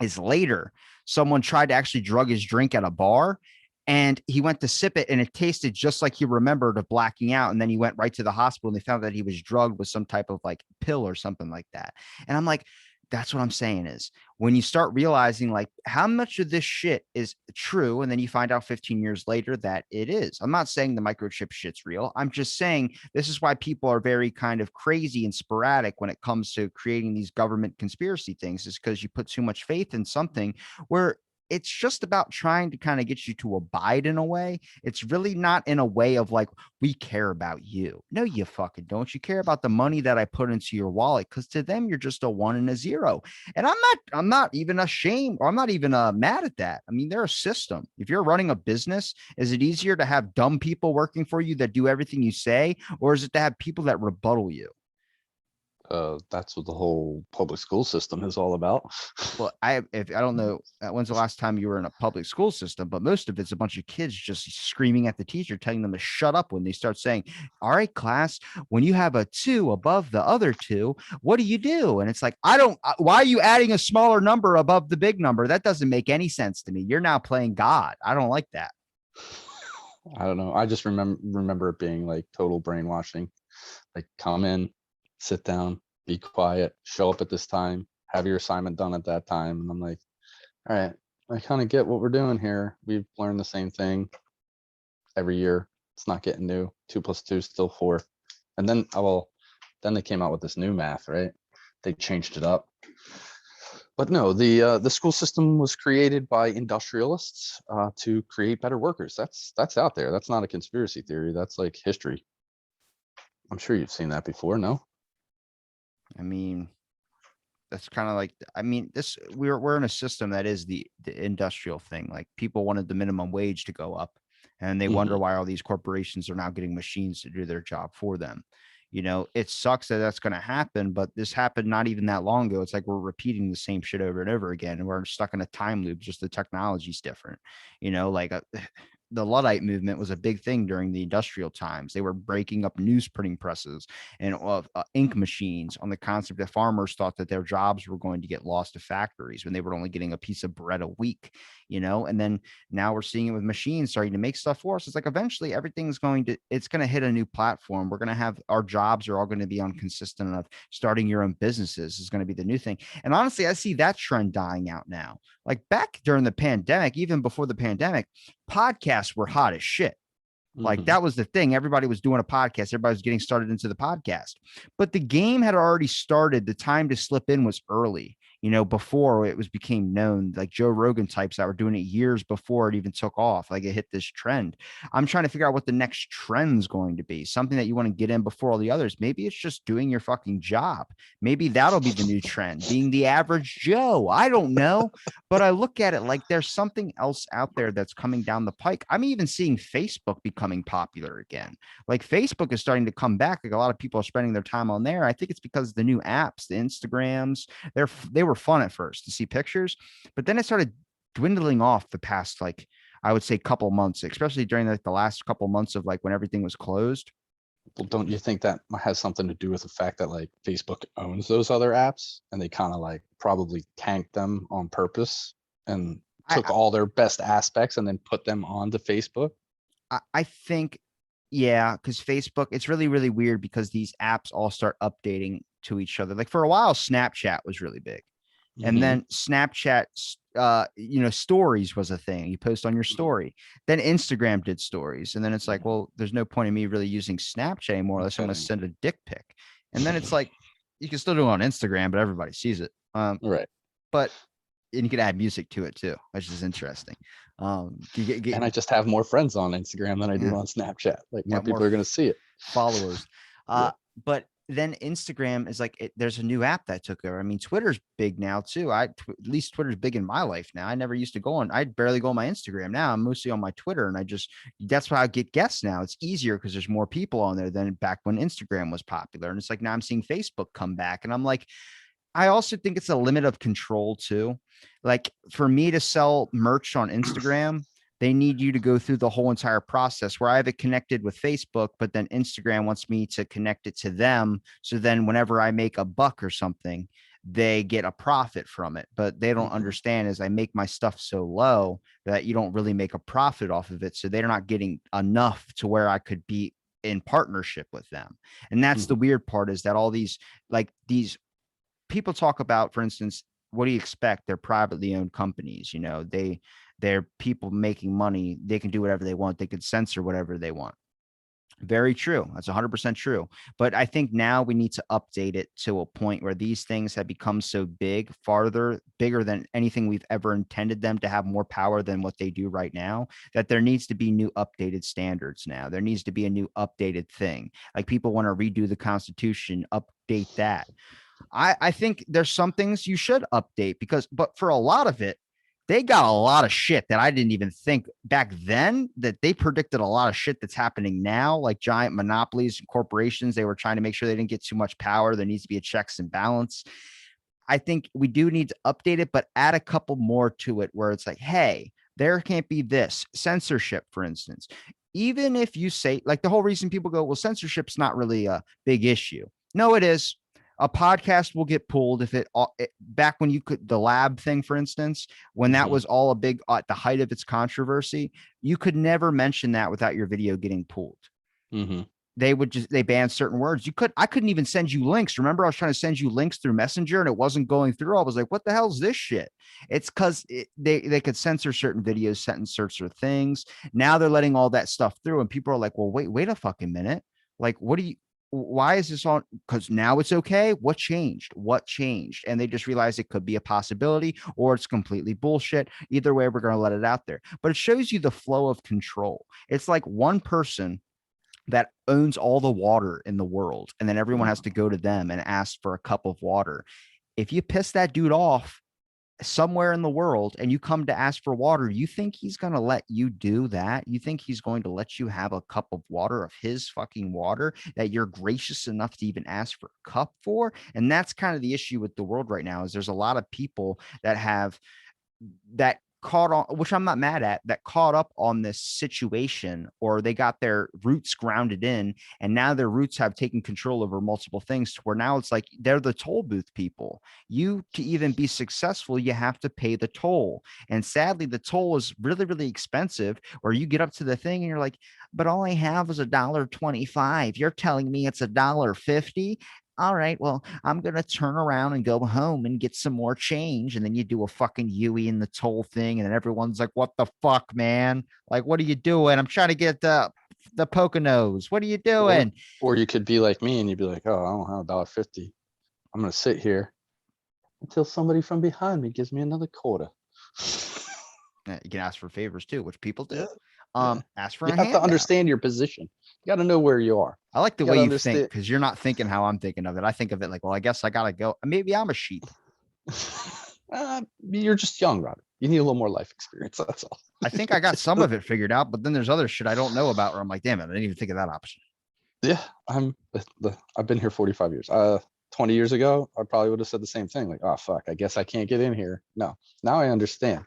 is later someone tried to actually drug his drink at a bar, and he went to sip it and it tasted just like he remembered of blacking out, and then he went right to the hospital and they found that he was drugged with some type of like pill or something like that. And I'm like, that's what I'm saying is when you start realizing like how much of this shit is true, and then you find out 15 years later that it is. I'm not saying the microchip shit's real. I'm just saying this is why people are very kind of crazy and sporadic when it comes to creating these government conspiracy things, is because you put too much faith in something where it's just about trying to kind of get you to abide in a way. It's really not in a way of like, we care about you. No, you fucking don't. You care about the money that I put into your wallet, because to them, you're just a one and a zero. And I'm not even ashamed, or I'm not even mad at that. I mean, they're a system. If you're running a business, is it easier to have dumb people working for you that do everything you say, or is it to have people that rebuttal you? That's what the whole public school system is all about. Well, if I don't know when's the last time you were in a public school system, but most of it's a bunch of kids just screaming at the teacher, telling them to shut up when they start saying, "All right, class, when you have a two above the other two, what do you do?" And it's like, I don't. Why are you adding a smaller number above the big number? That doesn't make any sense to me. You're now playing God. I don't like that. I don't know. I just remember it being like total brainwashing. Like come in, sit down, be quiet, show up at this time, have your assignment done at that time. And I'm like, all right, I kind of get what we're doing here. We've learned the same thing every year. It's not getting new. 2 + 2 is still 4. And then then they came out with this new math, right? They changed it up. But no, the school system was created by industrialists to create better workers. That's out there. That's not a conspiracy theory. That's like history. I'm sure you've seen that before. No? I mean, That's kind of like, I mean, we're in a system that is the industrial thing. Like people wanted the minimum wage to go up, and they wonder Hmm. why all these corporations are now getting machines to do their job for them. It sucks that that's going to happen, but this happened not even that long ago. It's like we're repeating the same shit over and over again, and we're stuck in a time loop. Just the technology's different. Like the Luddite movement was a big thing during the industrial times. They were breaking up newsprinting presses and ink machines on the concept that farmers thought that their jobs were going to get lost to factories when they were only getting a piece of bread a week, and then now we're seeing it with machines starting to make stuff for us. It's like eventually it's going to hit a new platform. We're going to have our jobs are all going to be inconsistent enough. Starting your own businesses is going to be the new thing. And honestly, I see that trend dying out now. Like back during the pandemic, even before the pandemic, podcasts were hot as shit. Like Hmm. that was the thing. Everybody was doing a podcast. Everybody was getting started into the podcast, but the game had already started. The time to slip in was early, before it was became known, like Joe Rogan types that were doing it years before it even took off. Like it hit this trend. I'm trying to figure out what the next trend's going to be. Something that you want to get in before all the others. Maybe it's just doing your fucking job. Maybe that'll be the new trend, being the average Joe. I don't know. But I look at it like there's something else out there that's coming down the pike. I'm even seeing Facebook becoming popular again. Like Facebook is starting to come back. Like a lot of people are spending their time on there. I think it's because the new apps, the Instagrams, they were fun at first to see pictures, but then it started dwindling off the past, like I would say couple months, especially during like the last couple months of like when everything was closed. Well, don't you think that has something to do with the fact that like Facebook owns those other apps and they kind of like probably tanked them on purpose and took I all their best aspects and then put them onto Facebook? I think, yeah, because Facebook, it's really, really weird because these apps all start updating to each other. Like for a while, Snapchat was really big. And Hmm. then Snapchat, stories was a thing. You post on your story. Then Instagram did stories. And then it's like, well, there's no point in me really using Snapchat anymore No unless I'm going to kidding. send a dick pic. And then it's like, you can still do it on Instagram, but everybody sees it. Right. But and you can add music to it too, which is interesting. You get And I just have more friends on Instagram than I do yeah, on Snapchat. Like more yeah, more people are going to see it. followers. Yeah. But then Instagram is like there's a new app that took over. I mean, Twitter's big now too. At least Twitter's big in my life now. I never used to go on. I barely go on my Instagram now. I'm mostly on my Twitter, and that's why I get guests now. It's easier because there's more people on there than back when Instagram was popular. And it's like now I'm seeing Facebook come back, and I'm like, I also think it's a limit of control too. Like for me to sell merch on Instagram, they need you to go through the whole entire process where I have it connected with Facebook, but then Instagram wants me to connect it to them. So then whenever I make a buck or something, they get a profit from it. But they don't Hmm. understand is I make my stuff so low that you don't really make a profit off of it. So they're not getting enough to where I could be in partnership with them. And that's the Hmm. weird part is that all these people talk about, for instance, what do you expect? They're privately owned companies. They're people making money. They can do whatever they want. They can censor whatever they want. Very true. That's 100% true. But I think now we need to update it to a point where these things have become so big, bigger than anything we've ever intended them to have more power than what they do right now, that there needs to be new updated standards now. There needs to be a new updated thing. Like people want to redo the Constitution, update that. I think there's some things you should update but for a lot of it, they got a lot of shit that I didn't even think back then that they predicted a lot of shit that's happening now, like giant monopolies and corporations. They were trying to make sure they didn't get too much power. There needs to be a checks and balance. I think we do need to update it, but add a couple more to it where it's like, hey, there can't be this censorship, for instance. Even if you say, like, the whole reason people go, well, censorship's not really a big issue. No, it is. A podcast will get pulled if back when you could, the lab thing, for instance, when that Hmm. was all a big, at the height of its controversy, you could never mention that without your video getting pulled. Hmm. They banned certain words. I couldn't even send you links. Remember, I was trying to send you links through Messenger and it wasn't going through. I was like, what the hell is this shit? It's because they could censor certain videos, sentence search or things. Now they're letting all that stuff through, and people are like, well, wait a fucking minute. Like, why is this on? Because now it's okay. What changed? What changed? And they just realized it could be a possibility or it's completely bullshit. Either way, we're going to let it out there. But it shows you the flow of control. It's like one person that owns all the water in the world, and then everyone has to go to them and ask for a cup of water. if you piss that dude off somewhere in the world and you come to ask for water, you think he's going to let you do that? You think he's going to let you have a cup of water, of his fucking water, that you're gracious enough to even ask for a cup for? And that's kind of the issue with the world right now, is there's a lot of people that have that caught on, which I'm not mad at, that caught up on this situation, or they got their roots grounded in, and now their roots have taken control over multiple things, to where now it's like they're the toll booth people. You, to even be successful, you have to pay the toll. And sadly, the toll is really, really expensive, or you get up to the thing and you're like, but all I have is $1.25. You're telling me it's $1.50? All right, well, I'm going to turn around and go home and get some more change. And then you do a fucking Yui in the toll thing. And then everyone's like, what the fuck, man? Like, what are you doing? I'm trying to get the Poconos. What are you Or doing? or you could be like me and you'd be like, oh, I don't have $1.50. I'm gonna sit here until somebody from behind me gives me another quarter. You can ask for favors too, which people Yeah, do. yeah. Ask for You a have to handout. understand your position. You got to know where you are. I like the You got way to you think, understand. because you're not thinking how I'm thinking of it. I think of it like, well, I guess I gotta go. Maybe I'm a sheep. You're just young, Robert. You need a little more life experience. That's all. I think I got some of it figured out, but then there's other shit I don't know about where I'm like, damn it, I didn't even think of that option. Yeah, I've been here 45 years. 20 years ago, I probably would have said the same thing. Like, oh fuck, I guess I can't get in here. No, now I understand.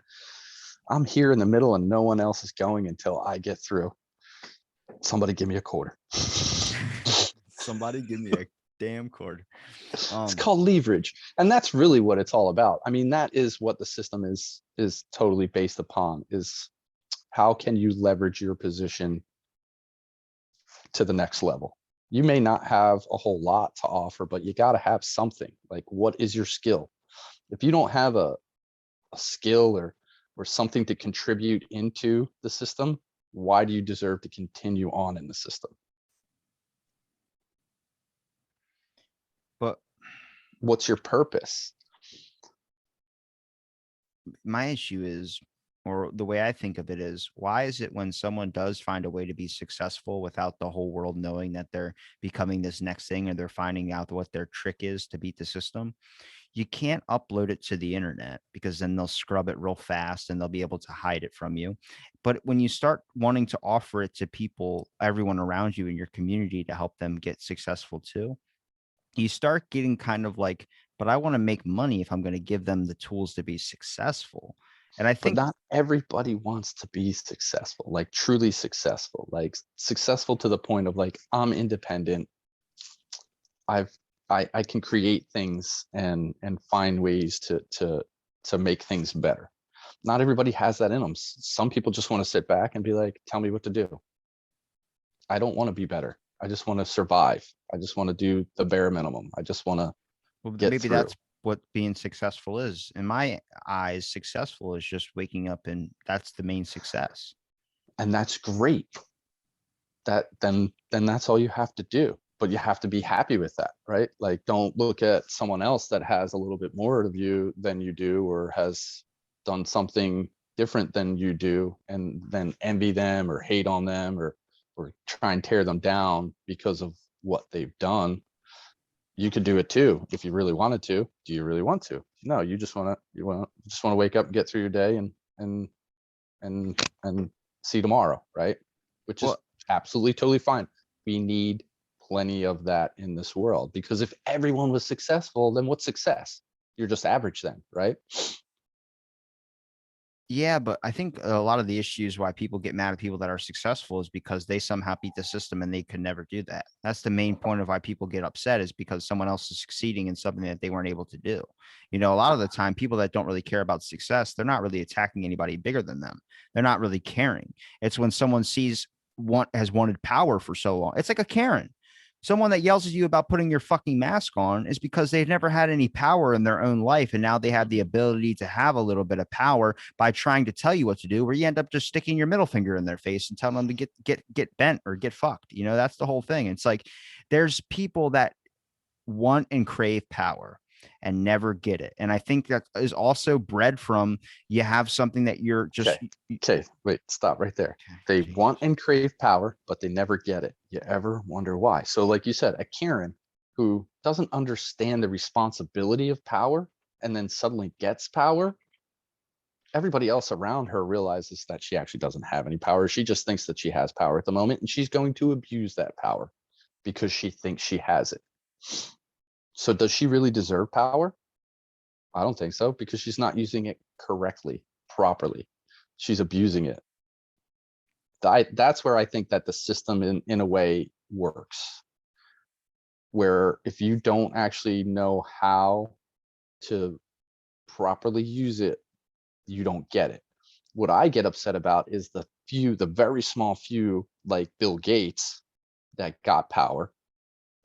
I'm here in the middle and no one else is going until I get through. Somebody give me a quarter. Somebody give me a damn cord. It's called leverage. And that's really what it's all about. I mean, that is what the system is totally based upon, is how can you leverage your position to the next level. You may not have a whole lot to offer, but you got to have something. Like, what is your skill? If you don't have a skill or something to contribute into the system, why do you deserve to continue on in the system? But What's your purpose? my issue is, or the way I think of it is, why is it when someone does find a way to be successful without the whole world knowing that they're becoming this next thing, and they're finding out what their trick is to beat the system, you can't upload it to the internet, because then they'll scrub it real fast and they'll be able to hide it from you. But when you start wanting to offer it to people, everyone around you in your community, to help them get successful too, you start getting kind of like, but I want to make money if I'm going to give them the tools to be successful. And I But think, not everybody wants to be successful, like truly successful, like successful to the point of like, I'm independent. I've I can create things and find ways to make things better. Not everybody has that in them. Some people just want to sit back and be like, tell me what to do. I don't want to be better. I just want to survive. I just want to do the bare minimum. I just want to well, get maybe through. that's what being successful is. In my eyes, successful is just waking up, and that's the main success. And that's great. That then that's all you have to do. But you have to be happy with that, right? Like, don't look at someone else that has a little bit more of you than you do, or has done something different than you do, and then envy them or hate on them, or try and tear them down because of what they've done. You could do it too if you really wanted to. Do you really want to? No, you just want to wake up and get through your day and see tomorrow, right? Which is Well, absolutely totally fine. We need plenty of that in this world, because if everyone was successful, then what's success? You're just average then, right? yeah, but I think a lot of the issues why people get mad at people that are successful is because they somehow beat the system and they could never do that. That's the main point of why people get upset, is because someone else is succeeding in something that they weren't able to do. You know, a lot of the time, people that don't really care about success, they're not really attacking anybody bigger than them. They're not really caring. It's when someone sees has wanted power for so long. It's like a Karen. Someone that yells at you about putting your fucking mask on is because they've never had any power in their own life. And now they have the ability to have a little bit of power by trying to tell you what to do, where you end up just sticking your middle finger in their face and telling them to get bent or get fucked. You know, that's the whole thing. It's like, there's people that want and crave power and never get it. And I think that is also bred from, you have something that you're just. Okay, wait, stop right there. They want and crave power, but they never get it. You ever wonder why? So like you said, a Karen, who doesn't understand the responsibility of power and then suddenly gets power, everybody else around her realizes that she actually doesn't have any power. She just thinks that she has power at the moment, and she's going to abuse that power because she thinks she has it. So does she really deserve power? I don't think so, because she's not using it correctly, properly. She's abusing it. That's where I think that the system in a way works, where if you don't actually know how to properly use it, you don't get it. What I get upset about is the very small few like Bill Gates that got power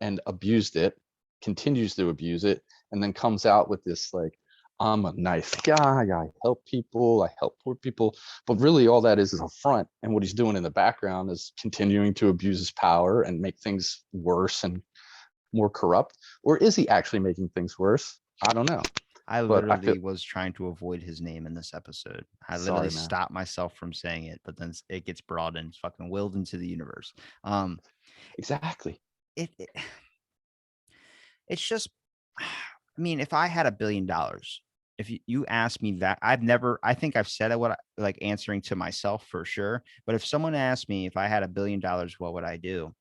and abused it, continues to abuse it, and then comes out with this like, I'm a nice guy, I help people, I help poor people. But really all that is a front. And what he's doing in the background is continuing to abuse his power and make things worse and more corrupt. Or is he actually making things worse? I don't know. I But I feel, literally was trying to avoid his name in this episode. I literally sorry, man. stopped myself from saying it, but then it gets brought and fucking willed into the universe. Exactly. It it's just, I mean, if I had $1 billion, if you ask me that, I think I've said it, like answering to myself for sure. But if someone asked me if I had $1 billion, what would I do?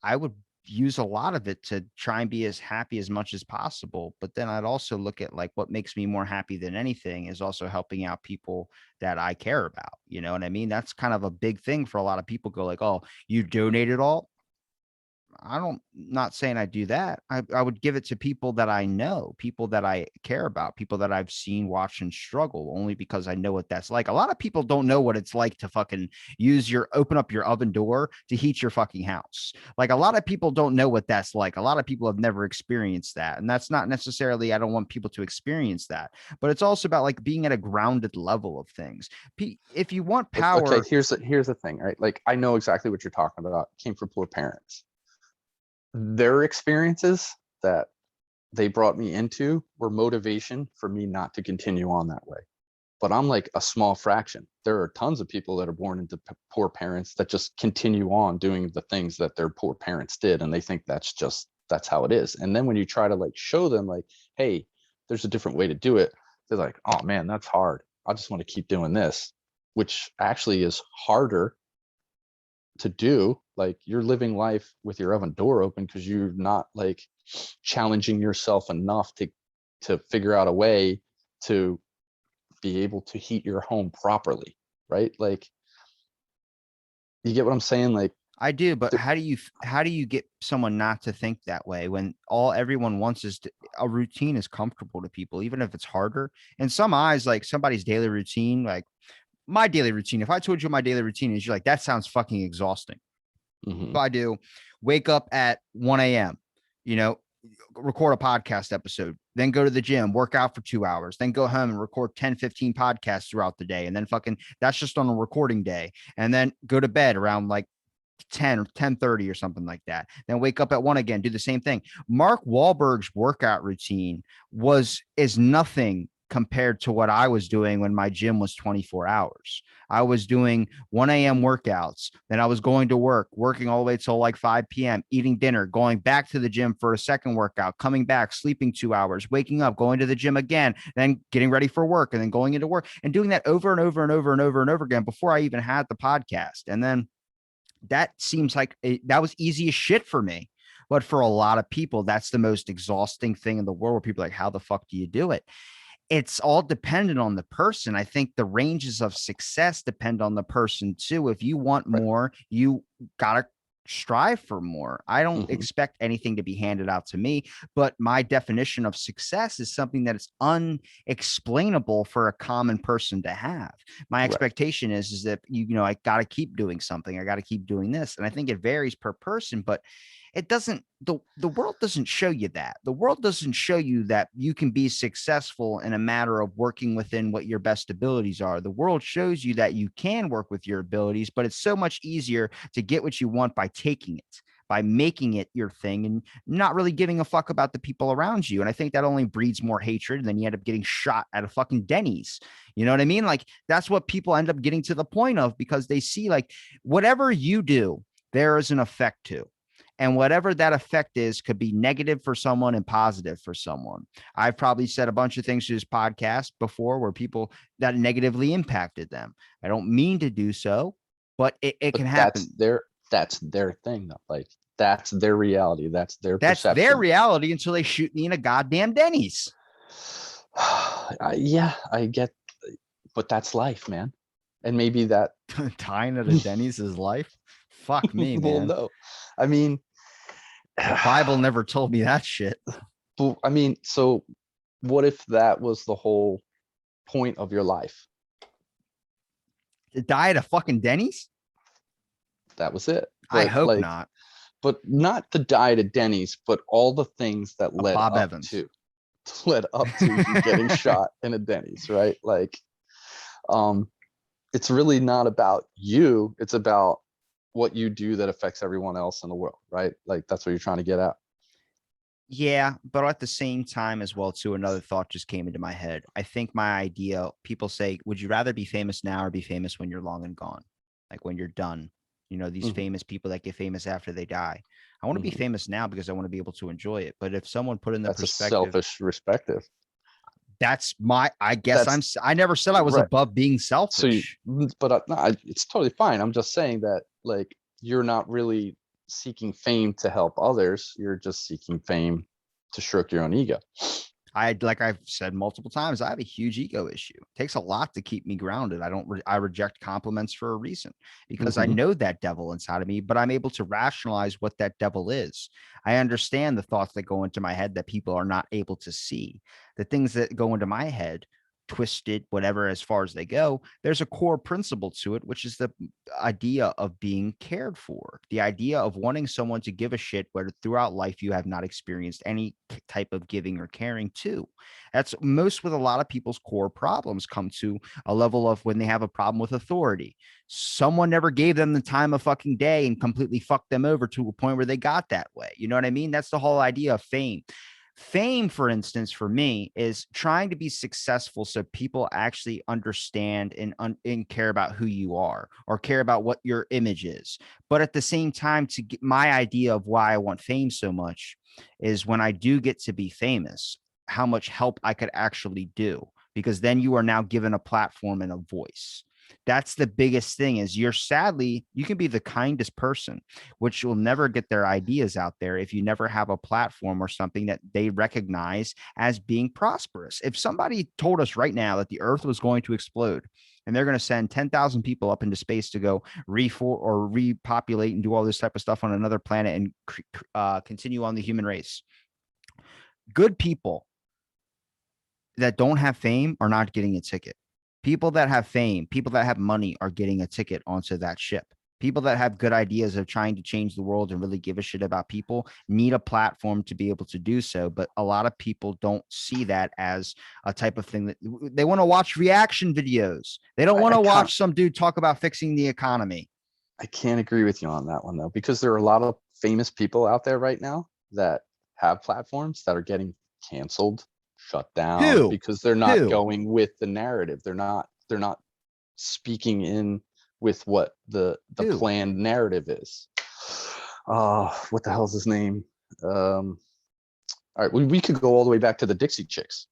I would use a lot of it to try and be as happy as much as possible. But then I'd also look at like what makes me more happy than anything is also helping out people that I care about. You know what I mean? That's kind of a big thing for a lot of people. Go like, oh, you donated all. Not saying I do that. I would give it to people that I know, people that I care about, people that I've seen watch and struggle, only because I know what that's like. A lot of people don't know what it's like to fucking open up your oven door to heat your fucking house. Like a lot of people don't know what that's like. A lot of people have never experienced that. And that's not necessarily, I don't want people to experience that, but it's also about like being at a grounded level of things. If you want Okay, power, here's the thing, right? Like I know exactly what you're talking about. Came from poor parents. Their experiences that they brought me into were motivation for me not to continue on that way. But I'm like a small fraction. There are tons of people that are born into poor parents that just continue on doing the things that their poor parents did, and they think that's how it is. And then when you try to like show them like, hey, there's a different way to do it, they're like, oh man, that's hard. I just want to keep doing this, which actually is harder to do. Like you're living life with your oven door open because you're not like challenging yourself enough to figure out a way to be able to heat your home properly, right? Like you get what I'm saying? Like I do, but how do you get someone not to think that way when all everyone wants is a routine is comfortable to people, even if it's harder. In some eyes, like somebody's daily routine, like my daily routine. If I told you my daily routine is, you're like, that sounds fucking exhausting. mhm, So I do wake up at 1 a.m., you know, record a podcast episode, then go to the gym, work out for 2 hours, then go home and record 10, 15 podcasts throughout the day. And then fucking that's just on a recording day. And then go to bed around like 10 or 10:30 or something like that. Then wake up at 1 again, do the same thing. Mark Wahlberg's workout routine is nothing compared to what I was doing when my gym was 24 hours. I was doing 1 a.m. workouts. Then I was going to work, working all the way till like 5 p.m., eating dinner, going back to the gym for a second workout, coming back, sleeping 2 hours, waking up, going to the gym again, then getting ready for work, and then going into work and doing that over and over and over and over and over again before I even had the podcast. And then that seems like that was easy as shit for me. But for a lot of people, that's the most exhausting thing in the world, where people are like, how the fuck do you do it? It's all dependent on the person. I think the ranges of success depend on the person too. If you want right, more, you gotta strive for more. I don't mhm, expect anything to be handed out to me, but my definition of success is something that is unexplainable for a common person to have. My right, expectation is that I got to keep doing something. I got to keep doing this. And I think it varies per person, but it doesn't the world doesn't show you that. The world doesn't show you that you can be successful in a matter of working within what your best abilities are. The world shows you that you can work with your abilities, but it's so much easier to get what you want by taking it, by making it your thing, and not really giving a fuck about the people around you. And I think that only breeds more hatred, and then you end up getting shot at a fucking Denny's. You know what I mean? Like that's what people end up getting to the point of, because they see like whatever you do, there is an effect to. And whatever that effect is could be negative for someone and positive for someone. I've probably said a bunch of things to this podcast before where people that negatively impacted them. I don't mean to do so, but it But can happen. that's their thing though. Like that's their reality. That's their That's their perception. reality until they shoot me in a goddamn Denny's. Yeah, I get, but that's life, man. And maybe that, Dying at a Denny's is life. Fuck me, well, man. no. I mean, The Bible never told me that shit. I mean, so what if that was the whole point of your life? To die at a fucking Denny's? That was it. I But hope like, not. but not to die at Denny's, but all the things that A Bob Evans. led up to you getting shot in a Denny's, right? Like, it's really not about you. It's about what you do that affects everyone else in the world, right? Like that's what you're trying to get at. Yeah, but at the same time as well, too, another thought just came into my head. I think my idea, people say, would you rather be famous now or be famous when you're long and gone? Like when you're done, these Mhm, famous people that get famous after they die. I want to be mhm. famous now because I want to be able to enjoy it. But if someone put in the That's a perspective, selfish perspective. I guess That's I never said I was right. above being So you, selfish. but no, it's totally fine. I'm just saying that like you're not really seeking fame to help others. You're just seeking fame to stroke your own ego. Like I've said multiple times, I have a huge ego issue. It takes a lot to keep me grounded. I reject compliments for a reason because I Hmm. know that devil inside of me, but I'm able to rationalize what that devil is. I understand the thoughts that go into my head that people are not able to see. The things that go into my head, twisted, whatever, as far as they go, there's a core principle to it, which is the idea of being cared for, the idea of wanting someone to give a shit where throughout life you have not experienced any type of giving or caring to. That's most with a lot of people's core problems come to a level of when they have a problem with authority. Someone never gave them the time of fucking day and completely fucked them over to a point where they got that way. You know what I mean? That's the whole idea of fame. Fame, for instance, for me, is trying to be successful so people actually understand and care about who you are or care about what your image is. But at the same time, to get my idea of why I want fame so much is when I do get to be famous, how much help I could actually do, because then you are now given a platform and a voice. That's the biggest thing is you can be the kindest person, which will never get their ideas out there if you never have a platform or something that they recognize as being prosperous. If somebody told us right now that the earth was going to explode and they're going to send 10,000 people up into space to go repopulate and do all this type of stuff on another planet and continue on the human race, good people that don't have fame are not getting a ticket. People that have fame, people that have money are getting a ticket onto that ship. People that have good ideas of trying to change the world and really give a shit about people need a platform to be able to do so. But a lot of people don't see that as a type of thing that they want to watch reaction videos. They don't want I to can't watch some dude talk about fixing the economy. I can't agree with you on that one though, because there are a lot of famous people out there right now that have platforms that are getting canceled, shut down Who? because they're not Who? going with the narrative. They're not speaking in with what the Who? planned narrative is. What the hell's his name? All right, we could go all the way back to the Dixie Chicks.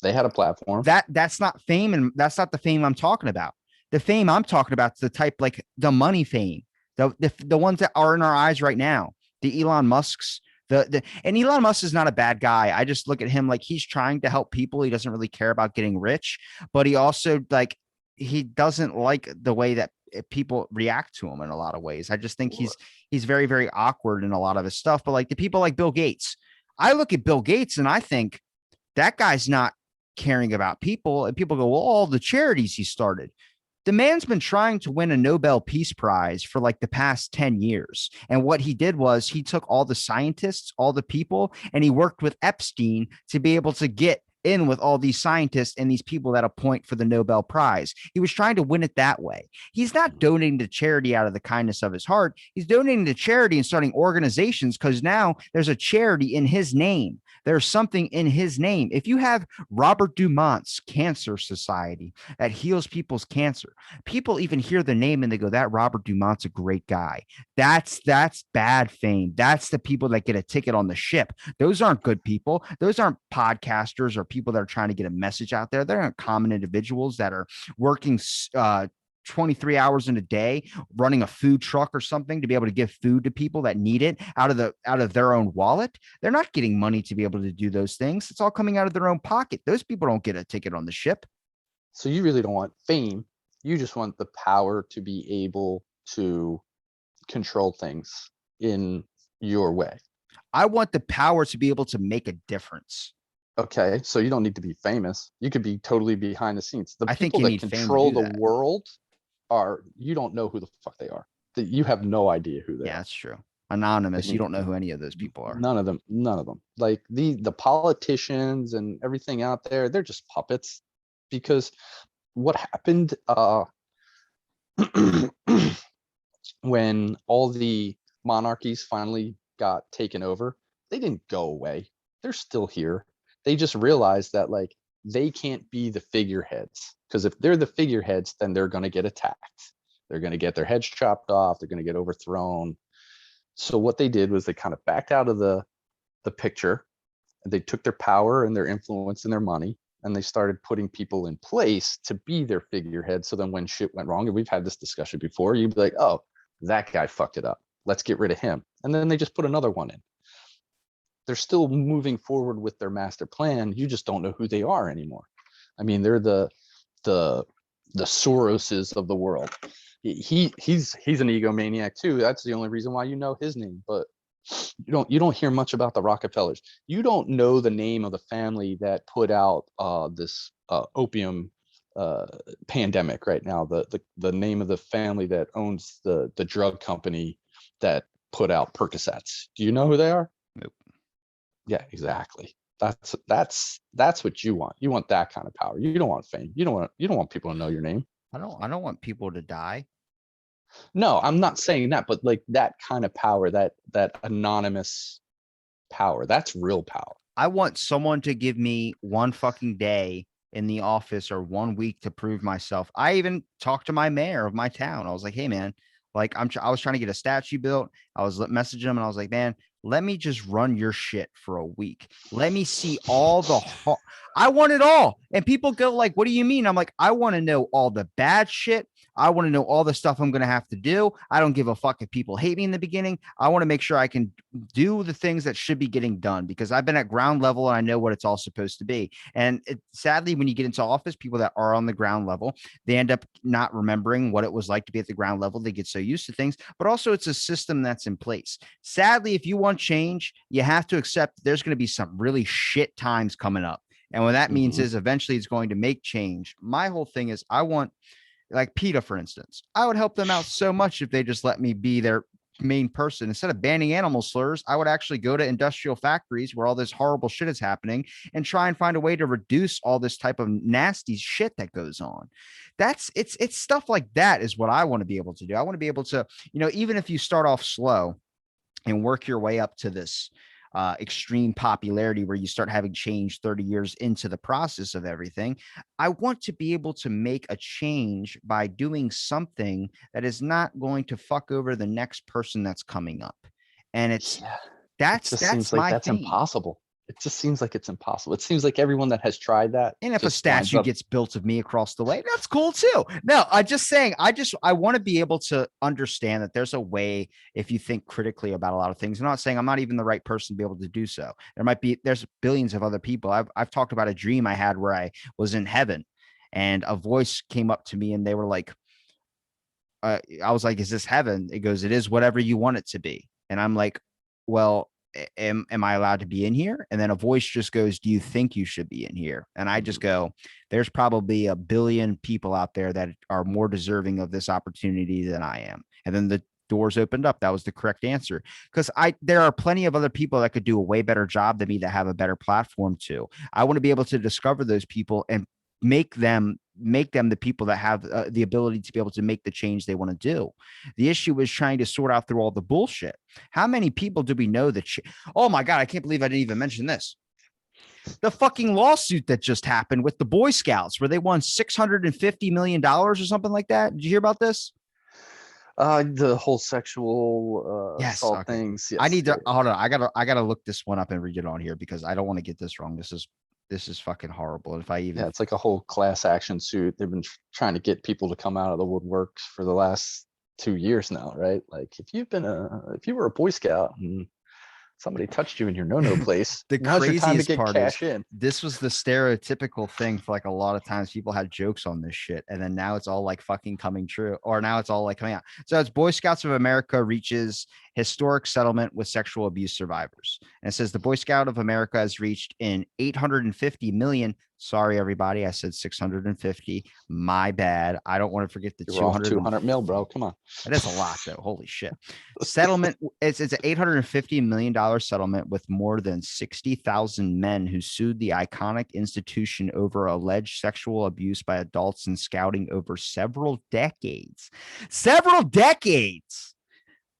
They had a platform. That's not fame, and that's not the fame I'm talking about. The fame I'm talking about is the type like the money fame, the ones that are in our eyes right now. The Elon Musk's, and Elon Musk is not a bad guy. I just look at him like he's trying to help people. He doesn't really care about getting rich, but he also like he doesn't like the way that people react to him in a lot of ways. I just think he's very, very awkward in a lot of his stuff. But like the people like Bill Gates, I look at Bill Gates and I think that guy's not caring about people. And people go, well, all the charities he started. The man's been trying to win a Nobel Peace Prize for like the past 10 years. And what he did was he took all the scientists, all the people, and he worked with Epstein to be able to get in with all these scientists and these people that appoint for the Nobel Prize. He was trying to win it that way. He's not donating to charity out of the kindness of his heart. He's donating to charity and starting organizations because now there's a charity in his name. There's something in his name. If you have Robert Dumont's Cancer Society that heals people's cancer, people even hear the name and they go, that Robert Dumont's a great guy. That's bad fame. That's the people that get a ticket on the ship. Those aren't good people. Those aren't podcasters or people that are trying to get a message out there. They aren't common individuals that are working 23 hours in a day running a food truck or something to be able to give food to people that need it out of their own wallet. They're not getting money to be able to do those things. It's all coming out of their own pocket. Those people don't get a ticket on the ship. So you really don't want fame. You just want the power to be able to control things in your way. I want the power to be able to make a difference. Okay, so you don't need to be famous. You could be totally behind the scenes. The I think people you that need fame to control do the that. world you don't know who the fuck they are. You have no idea who they Yeah, are. that's true. Anonymous. I You mean, don't know who any of those people are. none of them. Like the politicians and everything out there, they're just puppets. Because what happened when all the monarchies finally got taken over, they didn't go away. They're still here. They just realized that like they can't be the figureheads, because if they're the figureheads, then they're going to get attacked. They're going to get their heads chopped off. They're going to get overthrown. So what they did was they kind of backed out of the picture, and they took their power and their influence and their money, and they started putting people in place to be their figurehead. So then when shit went wrong, and we've had this discussion before, you'd be like, oh, that guy fucked it up. Let's get rid of him. And then they just put another one in. They're still moving forward with their master plan. You just don't know who they are anymore. I mean, they're the Soroses of the world. He's an egomaniac too. That's the only reason why you know his name. But you don't hear much about the Rockefellers. You don't know the name of the family that put out this opium pandemic right now. The name of the family that owns the drug company that put out Percocets. Do you know who they are? Nope. Yeah, exactly. That's what you want. You want that kind of power. You don't want fame. You don't want people to know your name. I don't want people to die. No, I'm not saying that, but like that kind of power, that anonymous power, that's real power. I want someone to give me one fucking day in the office or 1 week to prove myself. I even talked to my mayor of my town. I was like, hey man, like I was trying to get a statue built. I was messaging him and I was like, man, let me just run your shit for a week. Let me see all the I want it all. And people go like, what do you mean? I'm like, I want to know all the bad shit. I want to know all the stuff I'm going to have to do. I don't give a fuck if people hate me in the beginning. I want to make sure I can do the things that should be getting done because I've been at ground level and I know what it's all supposed to be. And sadly, when you get into office, people that are on the ground level, they end up not remembering what it was like to be at the ground level. They get so used to things, but also it's a system that's in place. Sadly, if you want change, you have to accept there's going to be some really shit times coming up. And what that means is eventually it's going to make change. My whole thing is I want, like PETA, for instance, I would help them out so much if they just let me be their main person. Instead of banning animal slurs, I would actually go to industrial factories where all this horrible shit is happening and try and find a way to reduce all this type of nasty shit that goes on. It's stuff like that is what I want to be able to do. I want to be able to, even if you start off slow and work your way up to this extreme popularity where you start having change 30 years into the process of everything. I want to be able to make a change by doing something that is not going to fuck over the next person that's coming up. And that's like my that's thing. impossible. It just seems like it's impossible. It seems like everyone that has tried that. And if a statue gets built of me across the way, that's cool too. No, I'm just saying, I want to be able to understand that there's a way if you think critically about a lot of things. I'm not saying I'm not even the right person to be able to do so. There's billions of other people. I've talked about a dream I had where I was in heaven and a voice came up to me and they were like, I was like, is this heaven? It goes, it is whatever you want it to be. And I'm like, well, am I allowed to be in here? And then a voice just goes, do you think you should be in here? And I just go, there's probably a billion people out there that are more deserving of this opportunity than I am. And then the doors opened up. That was the correct answer. Because there are plenty of other people that could do a way better job than me that have a better platform too. I want to be able to discover those people and make them the people that have the ability to be able to make the change they want to do. The issue is trying to sort out through all the bullshit. How many people do we know that oh my God, I can't believe I didn't even mention this. The fucking lawsuit that just happened with the Boy Scouts where they won $650 million or something like that. Did you hear about this? The whole sexual Yes. assault Okay. things. I Yes. need Yeah. to hold on. I gotta look this one up and read it on here because I don't want to get this wrong. This is fucking horrible. If I even Yeah, it's like a whole class action suit. They've been trying to get people to come out of the woodworks for the last 2 years now, right? Like if you were a Boy Scout and somebody touched you in your no-no place, the now's your time to craziest get part is cash in. this was the stereotypical thing for like a lot of times people had jokes on this shit and then now it's all like fucking coming true or now it's all like coming out. So it's Boy Scouts of America reaches historic settlement with sexual abuse survivors. And it says the Boy Scout of America has reached in 850 million. Sorry, everybody. I said 650. My bad. I don't want to forget the You're off 200. 200 mil, bro. Come on. That is a lot, though. Holy shit. Settlement. It's an $850 million settlement with more than 60,000 men who sued the iconic institution over alleged sexual abuse by adults in scouting over several decades. Several decades.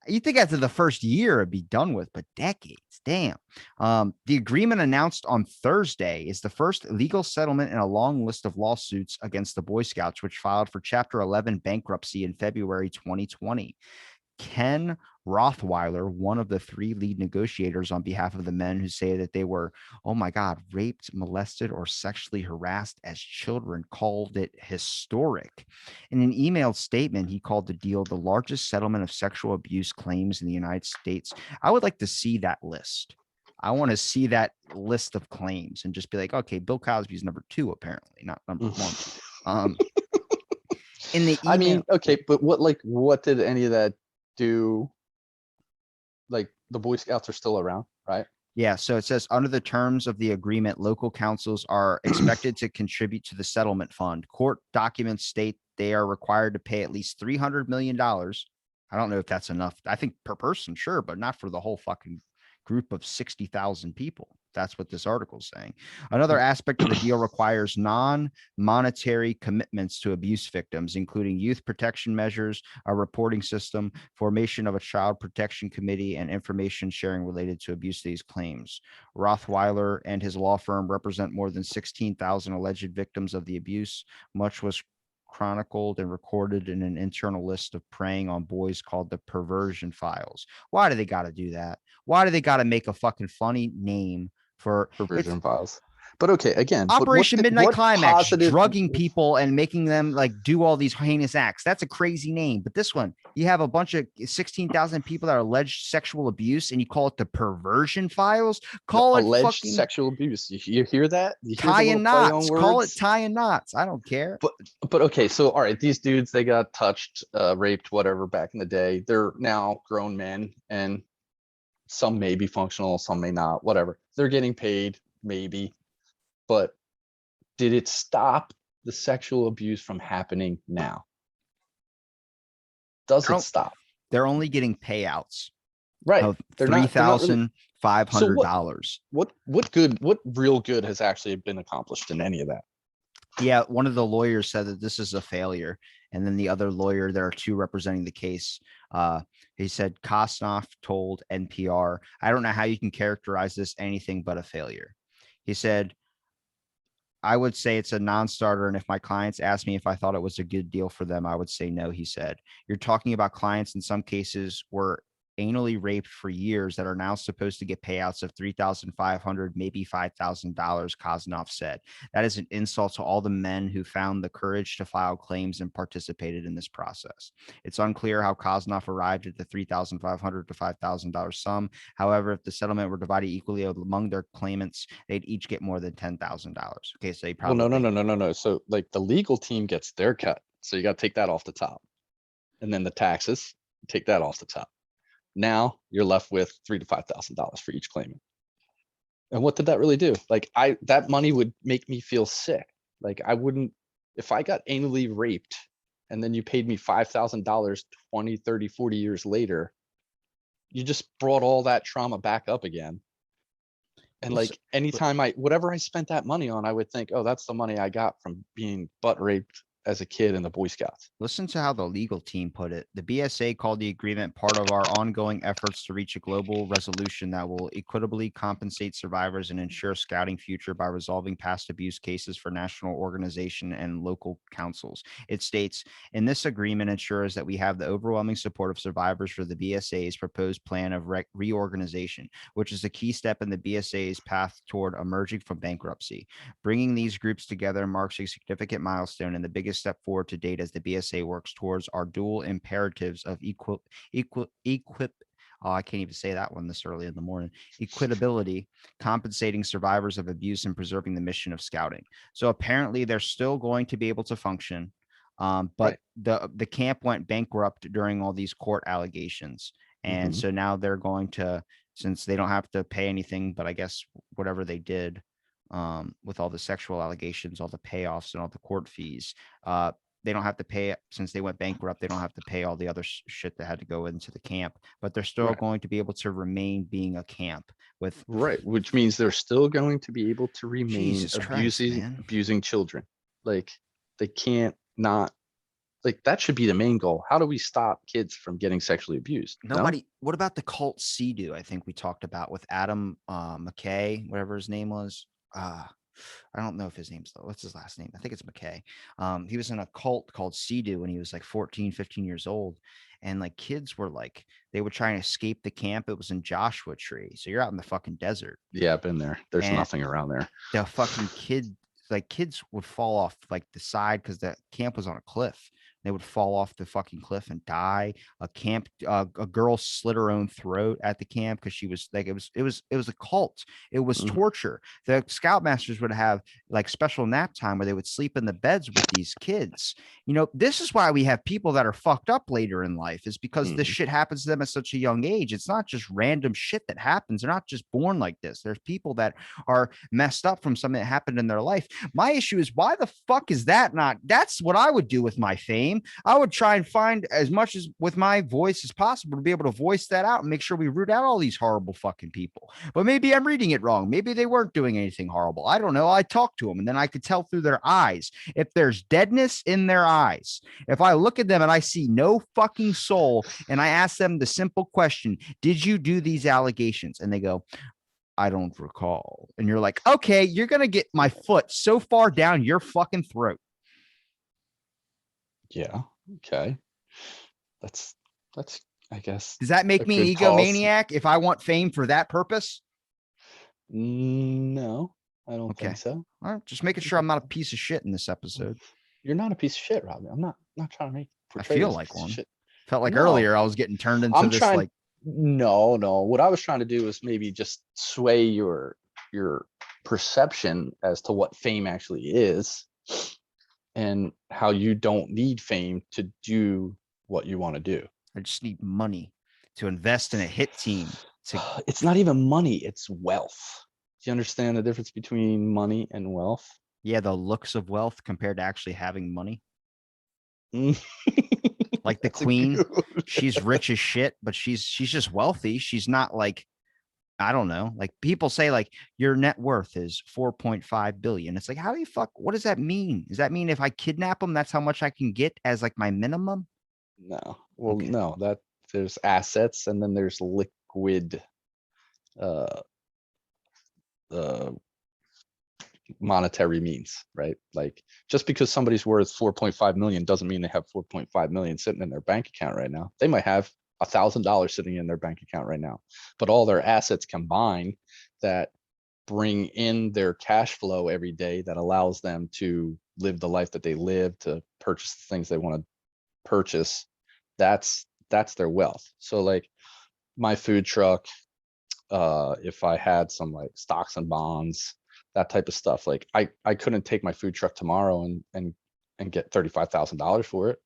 You think after the first year it'd be done with, but decades. Damn. The agreement announced on Thursday is the first legal settlement in a long list of lawsuits against the Boy Scouts, which filed for Chapter 11 bankruptcy in February 2020. Ken Rothweiler, one of the three lead negotiators on behalf of the men who say that they were, oh my God, raped, molested, or sexually harassed as children, called it historic. In an emailed statement, he called the deal the largest settlement of sexual abuse claims in the United States. I would like to see that list. I want to see that list of claims and just be like, okay, Bill Cosby's number 2, apparently, not number 1. Um, in the I email, mean, okay, but what did any of that do? Like the Boy Scouts are still around, right? yeah, so it says under the terms of the agreement, local councils are expected to contribute to the settlement fund. Court documents state they are required to pay at least $300 million. I don't know if that's enough. I think per person, sure, but not for the whole fucking group of 60,000 people. That's what this article is saying. Another aspect of the deal requires non-monetary commitments to abuse victims, including youth protection measures, a reporting system, formation of a child protection committee, and information sharing related to abuse of these claims. Rothweiler and his law firm represent more than 16,000 alleged victims of the abuse. Much was chronicled and recorded in an internal list of preying on boys called the perversion files. Why do they got to do that? Why do they got to make a fucking funny name for it's Perversion files. But okay, again, but Operation Midnight what Climax, positive? drugging people and making them like do all these heinous acts. That's a crazy name. But this one, you have a bunch of 16,000 people that are alleged sexual abuse and you call it the perversion files. Call it Alleged fucking sexual abuse. You hear that? You hear the tying little play on knots. Call it words? tying knots. I don't care. But okay, so all right, these dudes, they got touched, raped, whatever back in the day. They're now grown men, and some may be functional, some may not, whatever. They're getting paid, maybe. But did it stop the sexual abuse from happening now? Does it stop? They're only getting payouts Right. of They're not really. So $3,500. what real good has actually been accomplished in any of that? Yeah, one of the lawyers said that this is a failure. And then the other lawyer, there are 2 representing the case. He said Kosnoff told NPR, I don't know how you can characterize this anything but a failure. He said, I would say it's a non-starter. And if my clients asked me if I thought it was a good deal for them, I would say no, he said. You're talking about clients in some cases were anally raped for years that are now supposed to get payouts of $3,500, maybe $5,000, Kosnoff said. That is an insult to all the men who found the courage to file claims and participated in this process. It's unclear how Kosnoff arrived at the $3,500 to $5,000 sum. However, if the settlement were divided equally among their claimants, they'd each get more than $10,000. Okay, so they probably No. So like the legal team gets their cut. So you got to take that off the top. And then the taxes, take that off the top. Now you're left with $3,000 to $5,000 for each claimant. And what did that really do? Like that money would make me feel sick. Like I wouldn't, if I got anally raped and then you paid me $5,000 20, 30, 40 years later, you just brought all that trauma back up again. And like anytime whatever I spent that money on, I would think, oh, that's the money I got from being butt raped as a kid in the Boy Scouts. Listen to how the legal team put it. The BSA called the agreement part of our ongoing efforts to reach a global resolution that will equitably compensate survivors and ensure scouting future by resolving past abuse cases for national organization and local councils. It states, in this agreement ensures that we have the overwhelming support of survivors for the BSA's proposed plan of reorganization, which is a key step in the BSA's path toward emerging from bankruptcy. Bringing these groups together marks a significant milestone and the biggest step forward to date as the BSA works towards our dual imperatives of I can't even say that one this early in the morning. Equitability, compensating survivors of abuse and preserving the mission of scouting. So apparently they're still going to be able to function. But Right. the camp went bankrupt during all these court allegations. And Hmm. so now they're going to, since they don't have to pay anything, but I guess whatever they did with all the sexual allegations, all the payoffs and all the court fees, they don't have to pay it since they went bankrupt. They don't have to pay all the other shit that had to go into the camp, but they're still Right. going to be able to remain being a camp with Right. Which means they're still going to be able to remain Jesus Christ, man. abusing children. Like they can't not like that should be the main goal. How do we stop kids from getting sexually abused? No? Nobody. What about the cult Sea-Doo? I think we talked about with Adam McKay, whatever his name was. I don't know if his name's what's his last name. I think it's McKay. He was in a cult called Sea-Doo when he was like 14, 15 years old. And like kids were like, they would try and escape the camp. It was in Joshua Tree. So you're out in the fucking desert. Yeah, I've been there. There's And nothing around there. the fucking kids would fall off like the side because the camp was on a cliff. They would fall off the fucking cliff and die. A girl slit her own throat at the camp because she was like, it was a cult. It was Mhm. torture. The scoutmasters would have like special nap time where they would sleep in the beds with these kids. This is why we have people that are fucked up later in life, is because this Mhm. shit happens to them at such a young age. It's not just random shit that happens. They're not just born like this. There's people that are messed up from something that happened in their life. My issue is, why the fuck is that not? That's what I would do with my fame. I would try and find as much as with my voice as possible to be able to voice that out and make sure we root out all these horrible fucking people. But maybe I'm reading it wrong. Maybe they weren't doing anything horrible. I don't know. I talked to them and then I could tell through their eyes if there's deadness in their eyes. If I look at them and I see no fucking soul and I ask them the simple question, did you do these allegations? And they go, I don't recall. And you're like, okay, you're going to get my foot so far down your fucking throat. Yeah. Okay. That's I guess Does that a make me an good policy. egomaniac if I want fame for that purpose? No, I don't think Okay. so. All right. Just making sure I'm not a piece of shit in this episode. You're not a piece of shit, Robbie. I'm not trying to make I portray you feel as a like piece of one. shit. Felt like No, earlier I was getting turned into I'm this trying. like, No. What I was trying to do was maybe just sway your perception as to what fame actually is, and how you don't need fame to do what you want to do. I just need money to invest in a hit team. It's not even money, it's wealth. Do you understand the difference between money and wealth? Yeah, the looks of wealth compared to actually having money. Like the That's a queen, good. she's rich as shit, but she's just wealthy. She's not like, I don't know. Like people say, like your net worth is 4.5 billion. It's like, how do you fuck? What does that mean? Does that mean if I kidnap them, that's how much I can get as like my minimum? No. Well, Okay. no, that there's assets and then there's liquid uh uh monetary means, right? Like just because somebody's worth 4.5 million doesn't mean they have 4.5 million sitting in their bank account right now. They might have $1,000 sitting in their bank account right now, but all their assets combined that bring in their cash flow every day that allows them to live the life that they live, to purchase the things they want to purchase. That's their wealth. So like my food truck, if I had some like stocks and bonds, that type of stuff, like I couldn't take my food truck tomorrow and get $35,000 for it.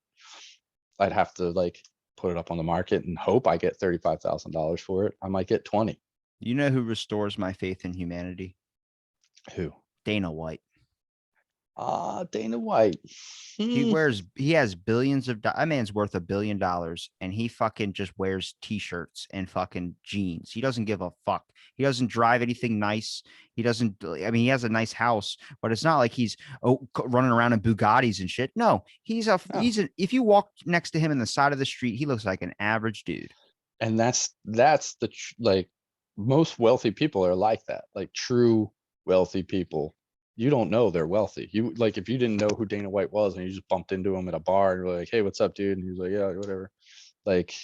I'd have to like put it up on the market and hope I get $35,000 for it. I might get 20. You know who restores my faith in humanity? Who? Dana White. Dana White. Hmm. He has billions of that man's worth $1 billion, and he fucking just wears t-shirts and fucking jeans. He doesn't give a fuck. He doesn't drive anything nice. He doesn't, I mean, he has a nice house, but it's not like he's running around in Bugattis and shit. No, No. if you walk next to him in the side of the street, he looks like an average dude. And that's like most wealthy people are like that. Like true wealthy people. You don't know they're wealthy. You like if you didn't know who Dana White was and you just bumped into him at a bar and you're like, "Hey, what's up, dude?" And he's like, "Yeah, whatever." Like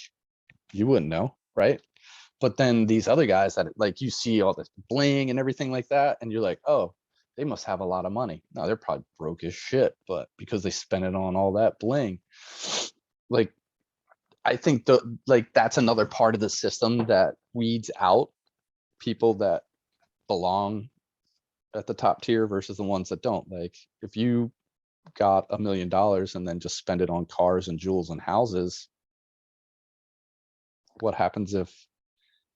you wouldn't know, right? But then these other guys that like you see all this bling and everything like that, and you're like, "Oh, they must have a lot of money." No, they're probably broke as shit, but because they spend it on all that bling, like I think that's another part of the system that weeds out people that belong at the top tier versus the ones that don't. Like if you got $1 million and then just spend it on cars and jewels and houses, what happens if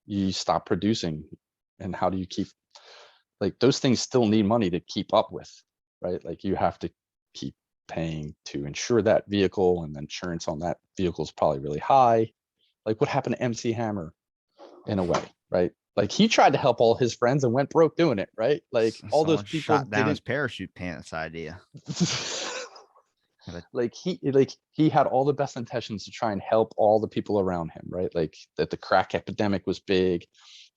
you stop producing? And how do you keep like those things still need money to keep up with, right? Like you have to keep paying to insure that vehicle, and the insurance on that vehicle is probably really high. Like what happened to MC Hammer in a way, right? Like he tried to help all his friends and went broke doing it, right? Like all those Someone people shot down his didn't parachute pants idea. like he had all the best intentions to try and help all the people around him, right? Like that the crack epidemic was big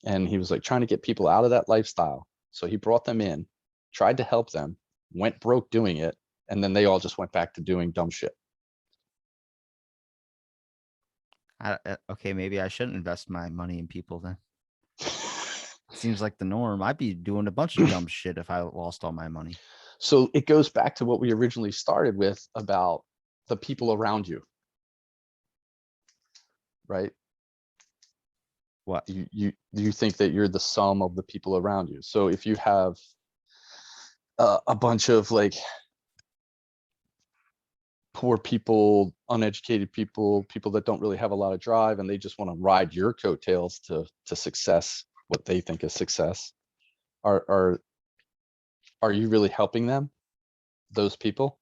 and he was like trying to get people out of that lifestyle. So he brought them in, tried to help them, went broke doing it, and then they all just went back to doing dumb shit. Okay, maybe I shouldn't invest my money in people then. Seems like the norm. I'd be doing a bunch of dumb shit if I lost all my money. So it goes back to what we originally started with about the people around you, right? What? You think that you're the sum of the people around you. So if you have a bunch of like poor people, uneducated people, people that don't really have a lot of drive, and they just want to ride your coattails to success, what they think is success, are are you really helping them? Those people?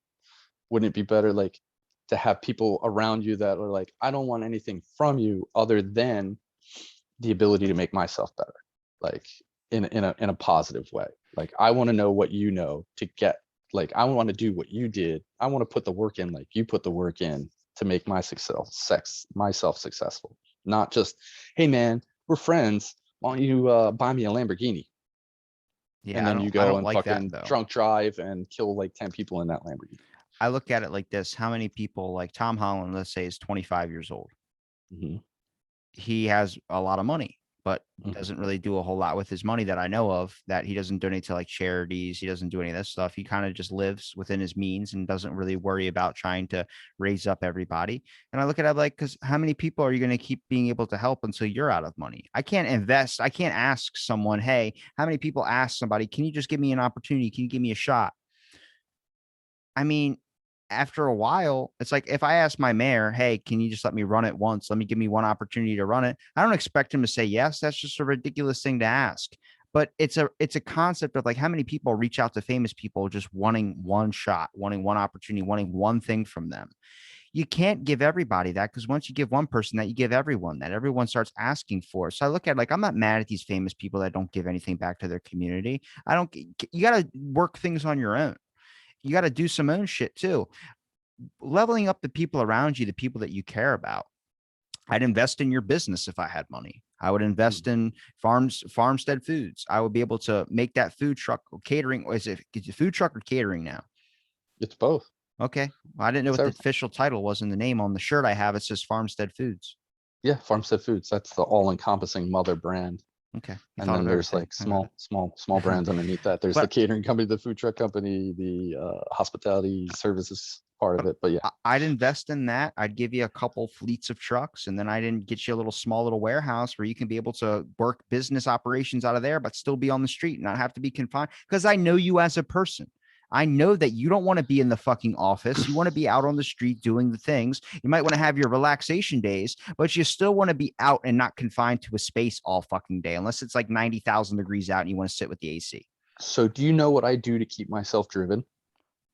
Wouldn't it be better like to have people around you that are like, I don't want anything from you other than the ability to make myself better, like in a positive way. Like I want to know what you know to get, like I want to do what you did. I want to put the work in like you put the work in to make myself successful. Not just, hey man, we're friends. Why don't you buy me a Lamborghini? And Yeah, then you I go don't and like that fucking though. drunk drive and kill like 10 people in that Lamborghini. I look at it like this. How many people like Tom Holland, let's say, is 25 years old. Mm-hmm. He has a lot of money, but Mm-hmm. doesn't really do a whole lot with his money that I know of. That he doesn't donate to like charities. He doesn't do any of this stuff. He kind of just lives within his means and doesn't really worry about trying to raise up everybody. And I look at it like, because how many people are you going to keep being able to help until you're out of money? I can't invest. I can't ask someone, hey, how many people ask somebody, can you just give me an opportunity? Can you give me a shot? I mean, after a while, it's like if I ask my mayor, hey, can you just let me run it once? Let me give me one opportunity to run it. I don't expect him to say yes. That's just a ridiculous thing to ask. But it's a concept of like how many people reach out to famous people just wanting one shot, wanting one opportunity, wanting one thing from them. You can't give everybody that because once you give one person that, you give everyone that. Everyone starts asking for it. So I look at it like I'm not mad at these famous people that don't give anything back to their community. I don't. You got to work things on your own. You got to do some own shit too. Leveling up the people around you, the people that you care about. I'd invest in your business if I had money. I would invest in farmstead foods. I would be able to make that food truck or catering. Is it food truck or catering now? It's both. Okay. Well, I didn't know It's what the everything. official title was in the name on the shirt I have. It says Farmstead Foods. Yeah, Farmstead Foods. That's the all-encompassing mother brand. Okay. You And thought of then there's everything. like I got small it. brands underneath that. There's the but catering company, the food truck company, the hospitality services part of but it. But yeah, I'd invest in that. I'd give you a couple fleets of trucks, and then I didn't get you a little small little warehouse where you can be able to work business operations out of there, but still be on the street and not have to be confined. Because I know you as a person. I know that you don't want to be in the fucking office. You want to be out on the street doing the things. You might want to have your relaxation days, but you still want to be out and not confined to a space all fucking day, unless it's like 90,000 degrees out and you want to sit with the AC. so do you know what I do to keep myself driven?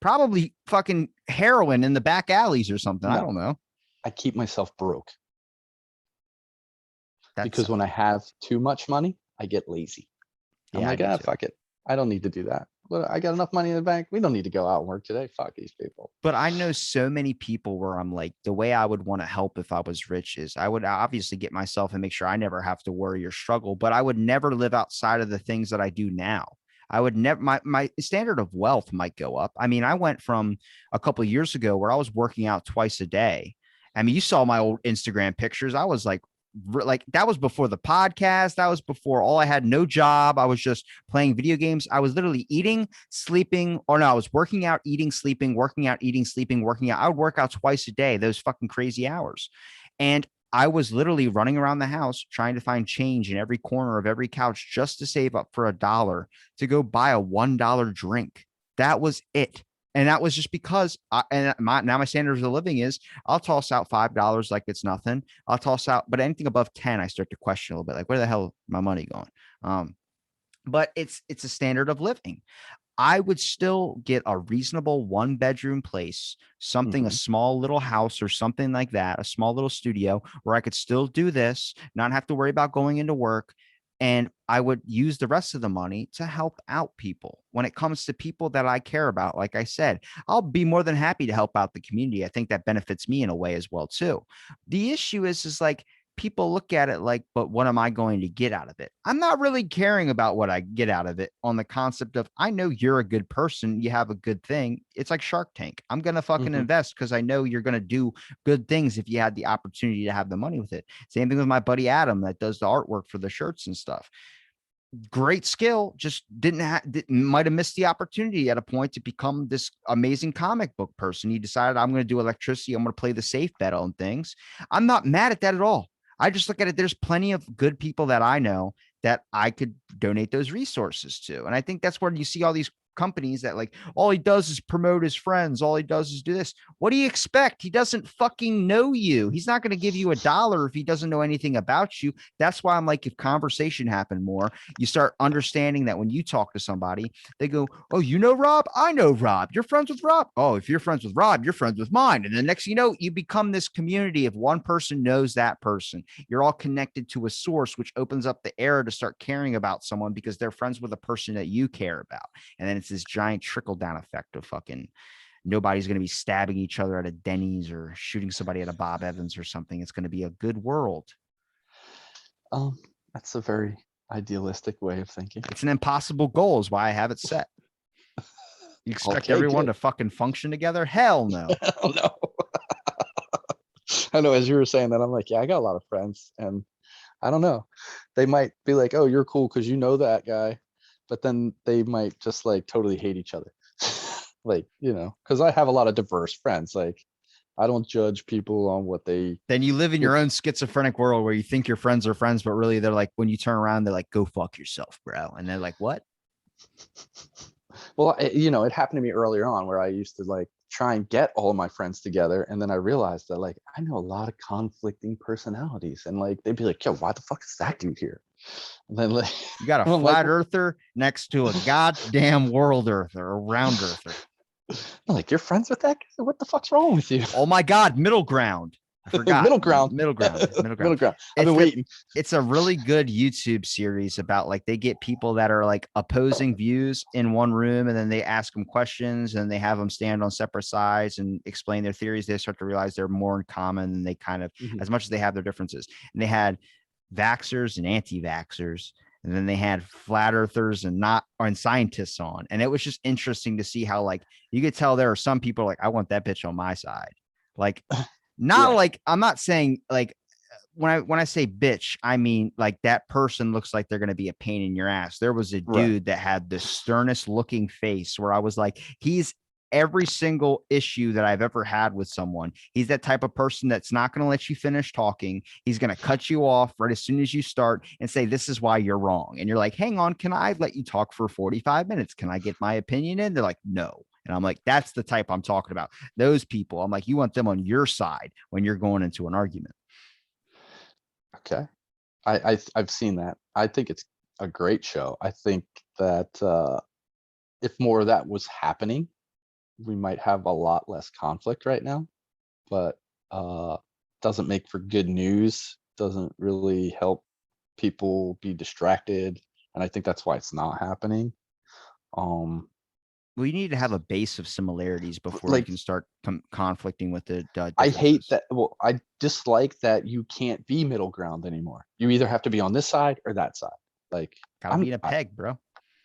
Probably fucking heroin in the back alleys or something. I No, don't know. I keep myself broke That's because when I have too much money, I get lazy. I'm yeah, I like, do too. fuck it. I don't need to do that. But I got enough money in the bank. We don't need to go out and work today. Fuck these people. But I know so many people where I'm like, the way I would want to help if I was rich is I would obviously get myself and make sure I never have to worry or struggle, but I would never live outside of the things that I do now. I would never, my standard of wealth might go up. I mean, I went from a couple of years ago where I was working out twice a day. I mean, you saw my old Instagram pictures. I was like that was before the podcast. That was before all I had no job. I was just playing video games. I was literally eating, sleeping, or no, I was working out, eating, sleeping, working out, eating, sleeping, working out. I would work out twice a day, those fucking crazy hours. And I was literally running around the house trying to find change in every corner of every couch just to save up for $1 to go buy a $1 drink. That was it. And that was just because now my standards of living is I'll toss out $5 like it's nothing. I'll toss out, but anything above 10, I start to question a little bit, like where the hell is my money going? But it's a standard of living. I would still get a reasonable 1-bedroom place, something, a Mhm. small little house or something like that, a small little studio where I could still do this, not have to worry about going into work. And I would use the rest of the money to help out people when it comes to people that I care about. Like I said, I'll be more than happy to help out the community. I think that benefits me in a way as well, too. The issue is like, people look at it like, but what am I going to get out of it? I'm not really caring about what I get out of it on the concept of, I know you're a good person. You have a good thing. It's like Shark Tank. I'm going to fucking Mhm. invest because I know you're going to do good things if you had the opportunity to have the money with it. Same thing with my buddy Adam that does the artwork for the shirts and stuff. Great skill, just might have missed the opportunity at a point to become this amazing comic book person. He decided, I'm going to do electricity. I'm going to play the safe bet on things. I'm not mad at that at all. I just look at it. There's plenty of good people that I know that I could donate those resources to. And I think that's where you see all these companies that like, all he does is promote his friends. All he does is do this. What do you expect? He doesn't fucking know you. He's not going to give you $1 if he doesn't know anything about you. That's why I'm like, if conversation happened more, you start understanding that when you talk to somebody, they go, oh, you know Rob? I know Rob. You're friends with Rob. Oh, if you're friends with Rob, you're friends with mine. And the next, you become this community. If one person knows that person, you're all connected to a source, which opens up the air to start caring about someone because they're friends with a person that you care about. And then it's this giant trickle down effect of fucking nobody's going to be stabbing each other at a Denny's or shooting somebody at a Bob Evans or something. It's going to be a good world. Um, that's a very idealistic way of thinking. It's an impossible goal is why I have it set. You expect everyone to fucking function together? Hell no. Hell no. I know, as you were saying that, I'm like, yeah, I got a lot of friends, and I don't know. They might be like, oh, you're cool because you know that guy, but then they might just like totally hate each other. Like, because I have a lot of diverse friends. Like, I don't judge people on what they. Then you live in your own schizophrenic world where you think your friends are friends, but really they're like, when you turn around, they're like, go fuck yourself, bro. And they're like, what? Well, it happened to me earlier on where I used to like try and get all of my friends together, and then I realized that like I know a lot of conflicting personalities, and like they'd be like, yo, why the fuck is that dude here? And then like You got a I'm like, flat earther next to a goddamn world earther or round earther. I'm like, you're friends with that guy? What the fuck's wrong with you? Oh my God, middle ground. I forgot. Middle ground. Middle ground. Middle ground. Middle ground. I've been waiting. It's a really good YouTube series about like they get people that are like opposing views in one room and then they ask them questions and they have them stand on separate sides and explain their theories. They start to realize they're more in common than they kind of, as much as they have their differences. And they had vaxxers and anti-vaxxers. And then they had flat earthers and scientists on. And it was just interesting to see how like you could tell there are some people like, I want that bitch on my side. Like, not like, I'm not saying like when I say bitch, I mean like that person looks like they're going to be a pain in your ass. There was a dude that had the sternest looking face where I was like, he's every single issue that I've ever had with someone. He's that type of person that's not going to let you finish talking. He's going to cut you off right as soon as you start and say, this is why you're wrong. And you're like, hang on, can I let you talk for 45 minutes? Can I get my opinion in? They're like, no. And I'm like, that's the type I'm talking about. Those people, I'm like, you want them on your side when you're going into an argument. Okay. I've seen that. I think it's a great show. I think that if more of that was happening, we might have a lot less conflict right now, but doesn't make for good news, doesn't really help people be distracted, and I think that's why it's not happening. We need to have a base of similarities before you Like, can start conflicting with the I hate differences. that. Well, I dislike that you can't be middle ground anymore. You either have to be on this side or that side. Like, Gotta I'm be in a I, peg, bro.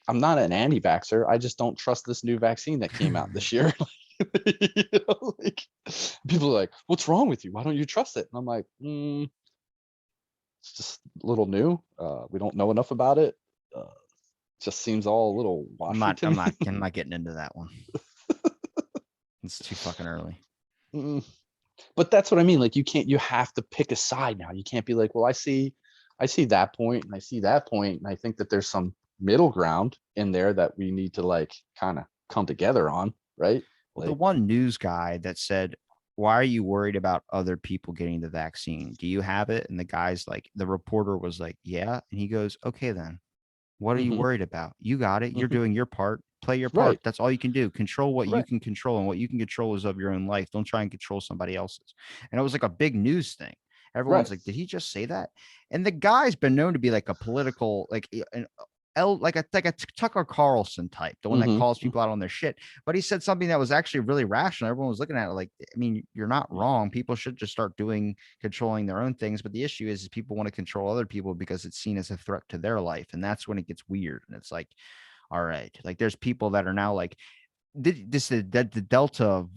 I'm not an anti-vaxxer. I just don't trust this new vaccine that came out this year. Like, people are like, "What's wrong with you? Why don't you trust it?" And I'm like, it's just a little new. We don't know enough about it. Uh, just seems all a little I'm washy not. to I'm me. not. I'm not getting into that one. It's too fucking early. Mm. But that's what I mean. Like, you can't. You have to pick a side now. You can't be like, well, I see that point, and I see that point, and I think that there's some middle ground in there that we need to like kind of come together on, right? Well, the Like, one news guy that said, "Why are you worried about other people getting the vaccine? Do you have it?" And the guy's like, the reporter was like, "Yeah," and he goes, "Okay, then. What are you mhm, worried about? You got it. You're mhm. doing your part. Play your part. Right, That's all you can do. Control what you right, can control, and what you can control is of your own life. Don't try and control somebody else's." And it was like a big news thing. right. Everyone's like, "Did he just say that?" And the guy's been known to be like a political, like an like a Tucker Carlson type, the one that Mhm, calls mm, people out on their shit. But he said something that was actually really rational. Everyone was looking at it like, I mean, you're not wrong. People should just start controlling their own things. But the issue is people want to control other people because it's seen as a threat to their life. And that's when it gets weird. And it's like, all right, like there's people that are now like, this is the Delta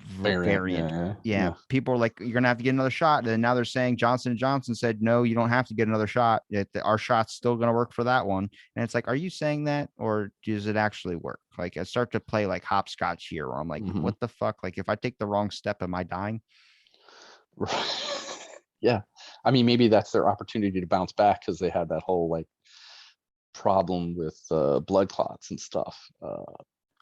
variant. Yeah, variant. yeah, Yeah, yeah. people are like, you're gonna have to get another shot. And now they're saying Johnson and Johnson said, no, you don't have to get another shot. Our shot's still gonna work for that one. And it's like, are you saying that, or does it actually work? Like, I start to play like hopscotch here, where I'm like, Mhm. what the fuck? Like, if I take the wrong step, am I dying? Yeah. I mean, maybe that's their opportunity to bounce back because they had that whole like problem with blood clots and stuff.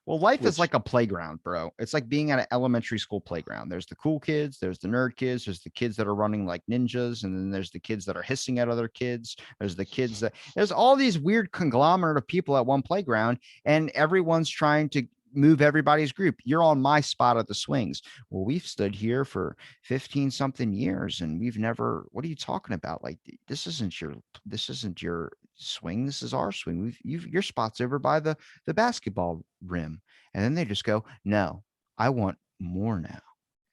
Well, life is Which like a playground, bro. It's like being at an elementary school playground. There's the cool kids, there's the nerd kids, there's the kids that are running like ninjas, and then there's the kids that are hissing at other kids. There's the kids that there's all these weird conglomerate of people at one playground, and everyone's trying to move everybody's group. You're on my spot at the swings. Well, we've stood here for 15 something years and we've never, what are you talking about? Like, this isn't your swing. This is our swing. Your spot's over by the basketball rim. And then they just go, no, I want more now.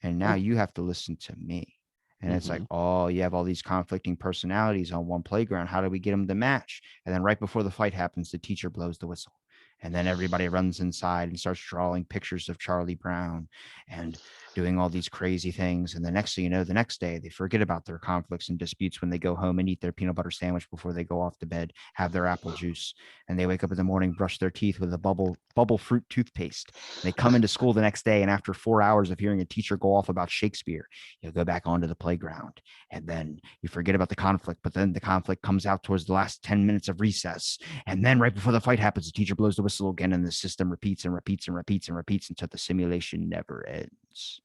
And now oh, you have to listen to me. And it's like, mhm. oh, you have all these conflicting personalities on one playground. How do we get them to match? And then right before the fight happens, the teacher blows the whistle. And then everybody runs inside and starts drawing pictures of Charlie Brown and doing all these crazy things. And the next thing you know, the next day, they forget about their conflicts and disputes when they go home and eat their peanut butter sandwich before they go off to bed, have their apple juice, and they wake up in the morning, brush their teeth with a bubble fruit toothpaste. And they come into school the next day, and after 4 hours of hearing a teacher go off about Shakespeare, you'll go back onto the playground, and then you forget about the conflict. But then the conflict comes out towards the last 10 minutes of recess, and then right before the fight happens, the teacher blows the whistle again, and the system repeats and repeats and repeats and repeats until the simulation never ends.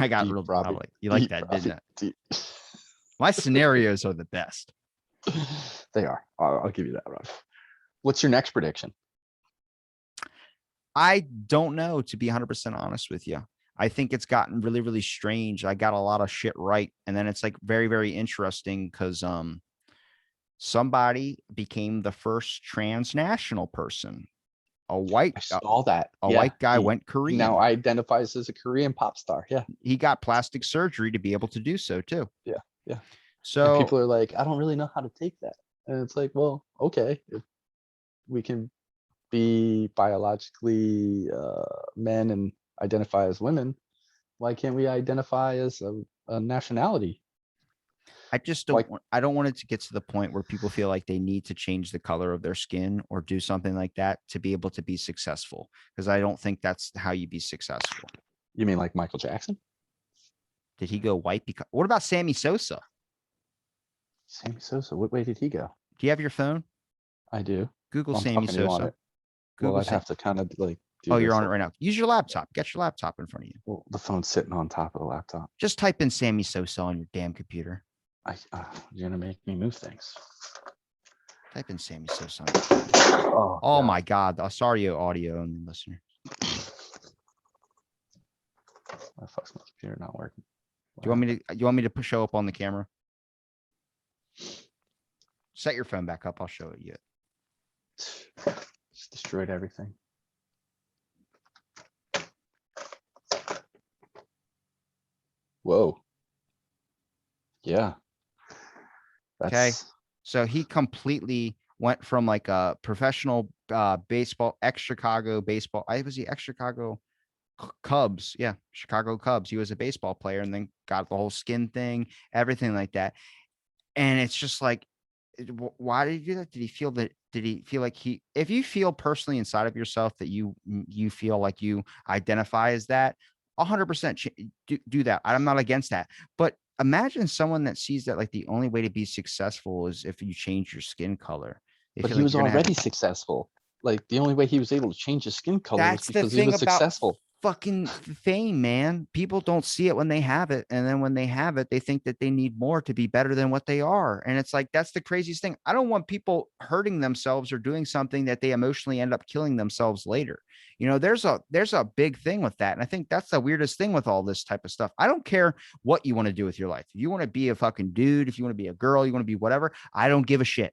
I got Deep, real. I'm Robbie. like, you like Deep, that, didn't Robbie. it? Deep. My scenarios are the best. They are. I'll give you that, Robbie. What's your next prediction? I don't know, to be 100% honest with you. I think it's gotten really, really strange. I got a lot of shit right. And then it's like very, very interesting because somebody became the first transnational person. A white I saw that. a Yeah, white guy went he now Korean. identifies as a Korean pop star. Yeah, He got plastic surgery to be able to do so too. yeah, yeah. And So people are like, I don't really know how to take that. And it's like, well, okay, if we can be biologically men and identify as women, why can't we identify as a nationality? I just Like, I don't want it to get to the point where people feel like they need to change the color of their skin or do something like that to be able to be successful. Because I don't think that's how you be successful. you mean like Michael Jackson? Did he go white? Because what about Sammy Sosa? Sammy Sosa, what way did he go? Do you have your phone? I do. Google Well, I'm Sammy talking to you on Sosa. it. Well, Google I'd Sam. have to kind of like Oh, do you're this. on it right now. Use your laptop. Get your laptop in front of you. Well, the phone's sitting on top of the laptop. Just type in Sammy Sosa on your damn computer. You're gonna make me move things. Type in Sammy Sosa. Oh my God. Sorry, audio only listener. My fuck's my computer not working. Do you want me to show up on the camera? Set your phone back up. I'll show it you. Just destroyed everything. Whoa. Yeah. Okay. So he completely went from like a professional baseball, ex-Chicago baseball. Was he ex-Chicago Cubs? Yeah, Chicago Cubs. He was a baseball player and then got the whole skin thing, everything like that. And it's just like, why did he do that? Did he feel that? Did he feel like if you feel personally inside of yourself that you feel like you identify as that, 100% do that. I'm not against that. But imagine someone that sees that like the only way to be successful is if you change your skin color. But he was already successful. Like the only way he was able to change his skin color was because he was successful. Fucking fame, man. People don't see it when they have it, and then when they have it, they think that they need more to be better than what they are. And it's like, that's the craziest thing. I don't want people hurting themselves or doing something that they emotionally end up killing themselves later. You know, there's a big thing with that, and I think that's the weirdest thing with all this type of stuff. I don't care what you want to do with your life. If you want to be a fucking dude, if you want to be a girl, you want to be whatever, I don't give a shit.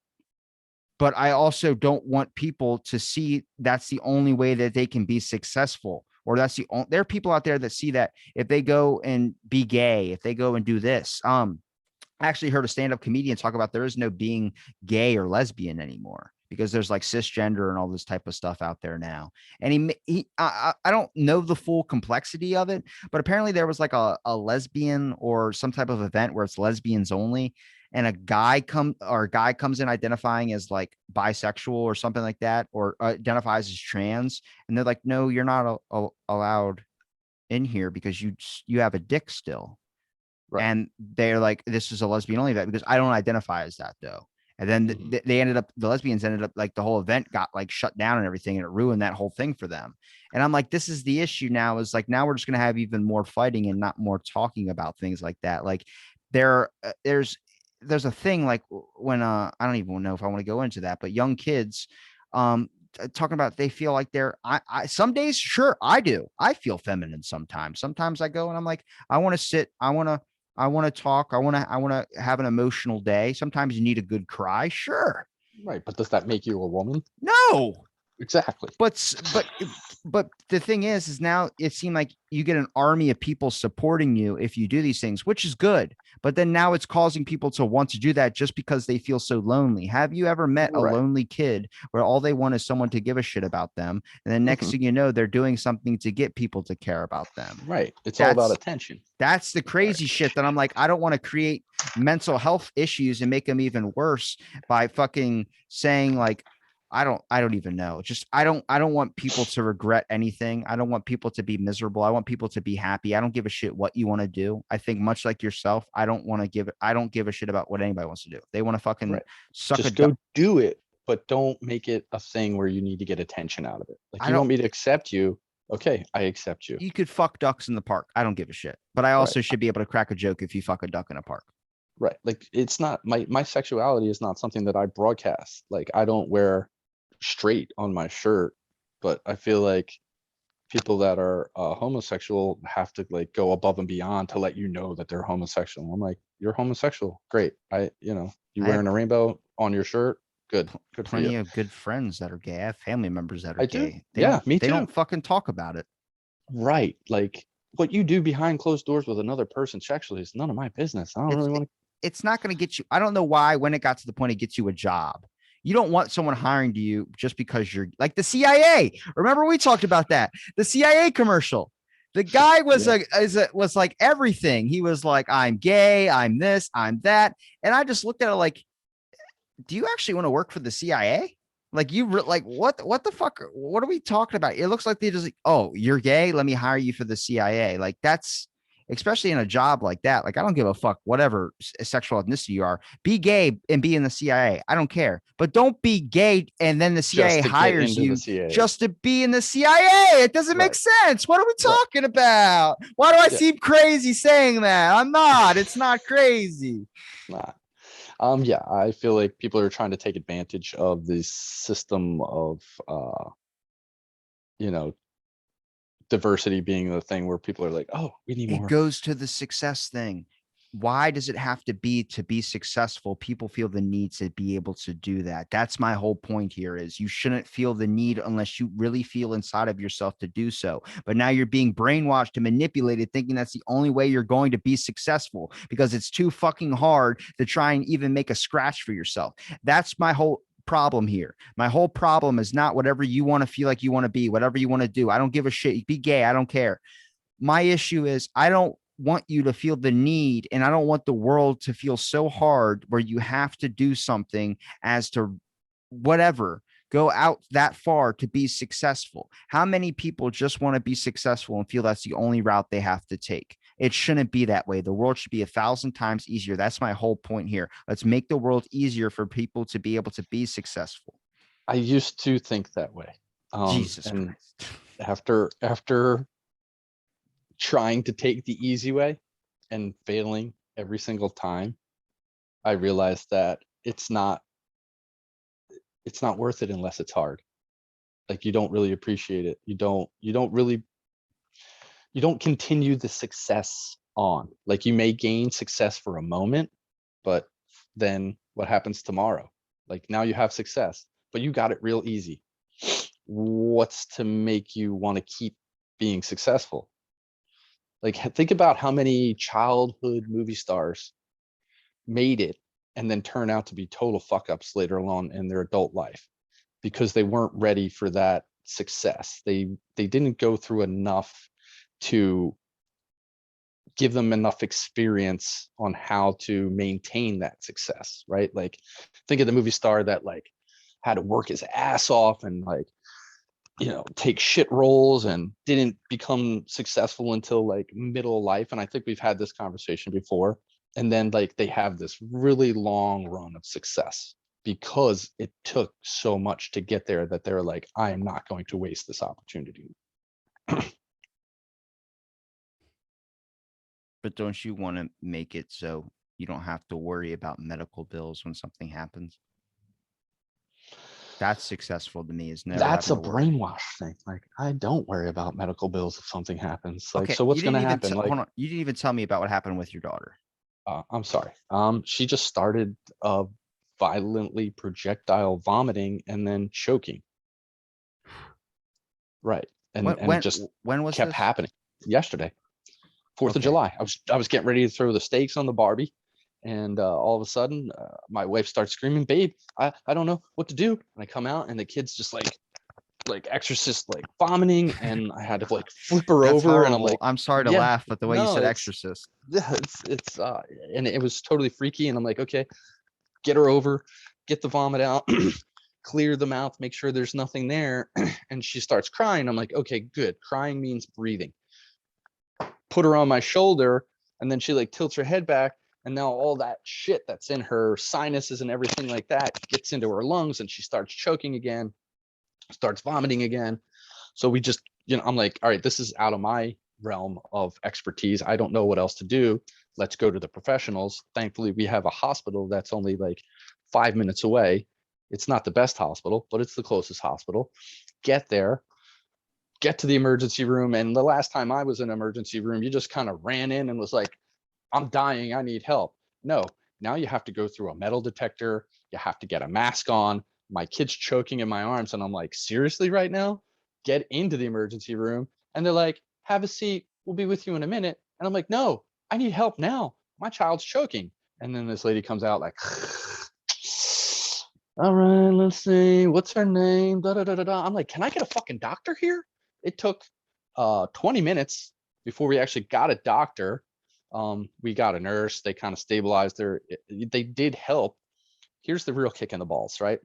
But I also don't want people to see that's the only way that they can be successful. Or there are people out there that see that if they go and be gay, if they go and do this. I actually heard a stand-up comedian talk about there is no being gay or lesbian anymore because there's like cisgender and all this type of stuff out there now. And I don't know the full complexity of it, but apparently there was like a lesbian or some type of event where it's lesbians only. And a guy comes in identifying as like bisexual or something like that, or identifies as trans. And they're like, no, you're not allowed in here because you have a dick still. Right. And they're like, this is a lesbian only event because I don't identify as that though. And then the lesbians ended up like the whole event got like shut down and everything. And it ruined that whole thing for them. And I'm like, this is the issue now, is like, now we're just going to have even more fighting and not more talking about things like that. Like there's a thing like when I don't even know if I want to go into that, but young kids talking about they feel like I some days, sure, I do. I feel feminine sometimes. Sometimes I go and I'm like, I want to sit, I want to talk, I want to have an emotional day. Sometimes you need a good cry, sure. Right, but does that make you a woman? No. Exactly. But the thing is now it seemed like you get an army of people supporting you if you do these things, which is good. But then now it's causing people to want to do that just because they feel so lonely. Have you ever met a lonely kid where all they want is someone to give a shit about them? And then next thing you know, they're doing something to get people to care about them. Right. It's all about attention. That's the crazy shit that I'm like, I don't want to create mental health issues and make them even worse by fucking saying like, I don't even know. Just, I don't want people to regret anything. I don't want people to be miserable. I want people to be happy. I don't give a shit what you want to do. I think much like yourself, I don't give a shit about what anybody wants to do. They want to fucking suck just go do it, but don't make it a thing where you need to get attention out of it. Like, you want me to accept you. Okay, I accept you. You could fuck ducks in the park. I don't give a shit. But I also should be able to crack a joke if you fuck a duck in a park. Right. Like, it's not my sexuality is not something that I broadcast. Like, I don't wear straight on my shirt, but I feel like people that are homosexual have to like go above and beyond to let you know that they're homosexual. I'm like, you're homosexual, great. You wearing a rainbow on your shirt, good plenty of good friends that are gay. I have family members that are gay. Me too. They don't fucking talk about it. Right. Like, what you do behind closed doors with another person sexually is none of my business. I don't really want to. It's not going to get you. I don't know why when it got to the point it gets you a job. You don't want someone hiring to you just because you're like the CIA. Remember we talked about that. The CIA commercial. The guy was was like everything. He was like, I'm gay, I'm this, I'm that. And I just looked at it like, do you actually want to work for the CIA? Like what the fuck? What are we talking about? It looks like they just like, oh, you're gay. Let me hire you for the CIA. Like that's, especially in a job like that. Like, I don't give a fuck whatever sexual ethnicity you are. Be gay and be in the CIA. I don't care. But don't be gay and then the CIA hires you just to be in the CIA. It doesn't make sense. What are we talking about? Why do I seem crazy saying that? I'm not. It's not crazy. Nah. Yeah, I feel like people are trying to take advantage of this system of, you know, diversity being the thing where people are like, oh, we need It more. goes to the success thing. Why does it have to be successful? People feel the need to be able to do that. That's my whole point here is you shouldn't feel the need unless you really feel inside of yourself to do so. But now you're being brainwashed and manipulated thinking that's the only way you're going to be successful because it's too fucking hard to try and even make a scratch for yourself. That's my whole problem here. My whole problem is not whatever you want to feel like you want to be, whatever you want to do. I don't give a shit. Be gay. I don't care. My issue is I don't want you to feel the need and I don't want the world to feel so hard where you have to do something as to whatever go out that far to be successful. How many people just want to be successful and feel that's the only route they have to take? It shouldn't be that way. The world should be 1,000 times easier. That's my whole point here. Let's make the world easier for people to be able to be successful. I used to think that way. Jesus And Christ. after trying to take the easy way and failing every single time, I realized that it's not worth it unless it's hard. Like you don't really appreciate it. You don't continue the success on. Like you may gain success for a moment, but then what happens tomorrow? Like now you have success, but you got it real easy. What's to make you want to keep being successful? Like think about how many childhood movie stars made it and then turn out to be total fuck ups later on in their adult life because they weren't ready for that success. They didn't go through enough to give them enough experience on how to maintain that success, right? Like think of the movie star that like had to work his ass off and like, take shit roles and didn't become successful until like middle of life. And I think we've had this conversation before. And then like they have this really long run of success because it took so much to get there that they're like, I am not going to waste this opportunity. But don't you want to make it so you don't have to worry about medical bills when something happens? That's successful to me is never That's having a to worry. brainwash thing. Like I don't worry about medical bills if something happens. Like, Okay, so you what's going didn't to even happen? hold Like, on. You didn't even tell me about what happened with your daughter. I'm sorry. She just started violently projectile vomiting and then choking. Right. When And it when just when was kept this? happening. Yesterday, 4th of Okay, July. I was getting ready to throw the steaks on the Barbie. And all of a sudden, my wife starts screaming, "Babe, I don't know what to do." And I come out, and the kid's just like exorcist, like vomiting, and I had to like flip her that's over, and I'm horrible. like, I'm sorry to "Yeah, laugh, but the way you no, said it's exorcist. yeah, it's and it was totally freaky." And I'm like, "Okay, get her over, get the vomit out." Clear the mouth, make sure there's nothing there. And she starts crying. I'm like, okay, good. Crying means breathing. Put her on my shoulder, and then she like tilts her head back, and now all that shit that's in her sinuses and everything like that gets into her lungs, and she starts choking again, starts vomiting again. So we just, I'm like, all right, this is out of my realm of expertise. I don't know what else to do. Let's go to the professionals. Thankfully, we have a hospital that's only like 5 minutes away. It's not the best hospital, but it's the closest hospital. Get there, get to the emergency room. And the last time I was in an emergency room, you just kind of ran in and was like, I'm dying, I need help. No, now you have to go through a metal detector. You have to get a mask on. My kid's choking in my arms. And I'm like, seriously, right now? Get into the emergency room. And they're like, have a seat. We'll be with you in a minute. And I'm like, no, I need help now. My child's choking. And then this lady comes out like, all right, let's see. What's her name? Da, da, da, da, da. I'm like, can I get a fucking doctor here? It took 20 minutes before we actually got a doctor. We got a nurse. They kind of stabilized her. They did help. Here's the real kick in the balls, right?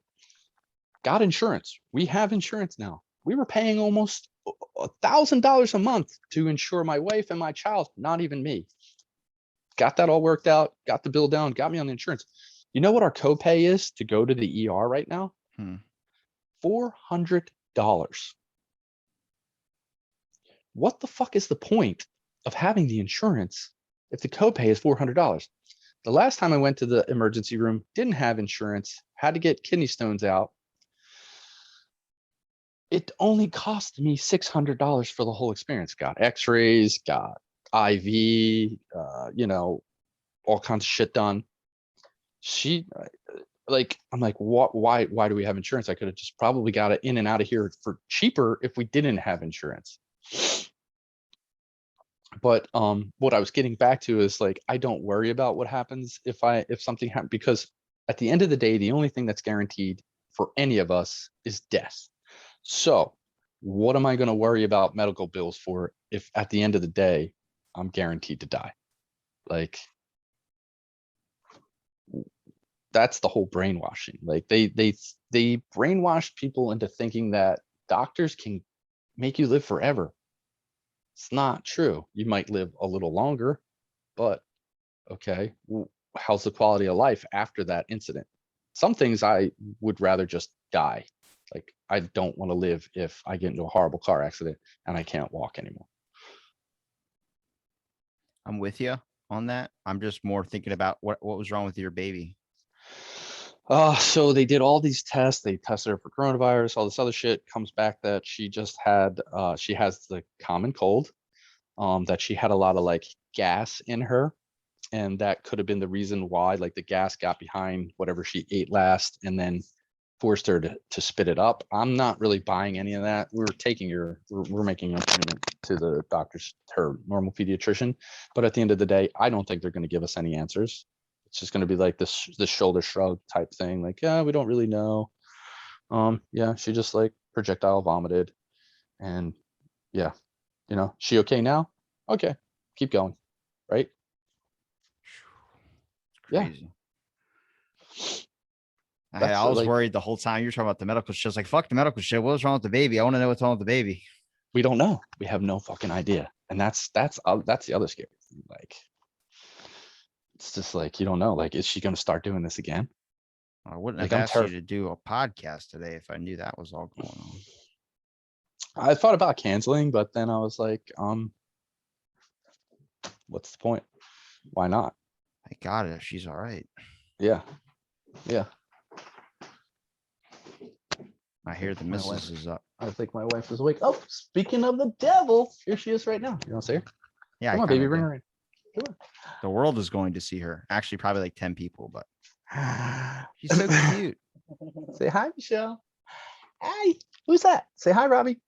Got insurance. We have insurance now. We were paying almost $1,000 a month to insure my wife and my child, not even me. Got that all worked out, got the bill down, got me on the insurance. You know what our copay is to go to the ER right now? Hmm. $400. What the fuck is the point of having the insurance if the copay is $400? The last time I went to the emergency room, didn't have insurance, had to get kidney stones out. It only cost me $600 for the whole experience. Got x-rays, got IV, all kinds of shit done. I'm like, what? Why do we have insurance? I could have just probably got it in and out of here for cheaper if we didn't have insurance. But what I was getting back to is like, I don't worry about what happens if something happens, because at the end of the day, the only thing that's guaranteed for any of us is death. So what am I going to worry about medical bills for if at the end of the day I'm guaranteed to die? Like, that's the whole brainwashing. Like they brainwashed people into thinking that doctors can make you live forever. It's not true. You might live a little longer, but okay, how's the quality of life after that incident? Some things I would rather just die. Like, I don't want to live if I get into a horrible car accident and I can't walk anymore. I'm with you on that. I'm just more thinking about what was wrong with your baby. So they did all these tests. They tested her for coronavirus, all this other shit. Comes back that she just had, she has the common cold, that she had a lot of like gas in her. And that could have been the reason why, like, the gas got behind whatever she ate last and then forced her to spit it up. I'm not really buying any of that. We're making an appointment to the doctor's, her normal pediatrician. But at the end of the day, I don't think they're going to give us any answers. It's just going to be like this shoulder shrug type thing. Like, yeah, we don't really know. Yeah, she just like projectile vomited, and yeah, she okay now? Okay, keep going, right? Yeah. Crazy. I was worried the whole time. You were talking about the medical shit. I was like, fuck the medical shit. What was wrong with the baby? I want to know what's wrong with the baby. We don't know. We have no fucking idea. And that's the other scary thing. Like, it's just like, you don't know. Like, is she going to start doing this again? I wouldn't have asked you to do a podcast today if I knew that was all going on. I thought about canceling, but then I was like, what's the point? Why not? I got it. She's all right. Yeah. Yeah. I hear the missus is up. I think my wife is awake. Oh, speaking of the devil, here she is right now. You want to see her? Yeah. Come on, baby, bring her in. The world is going to see her. Actually, probably like 10 people, but she's so cute. Say hi, Michelle. Hi. Who's that? Say hi, Robbie.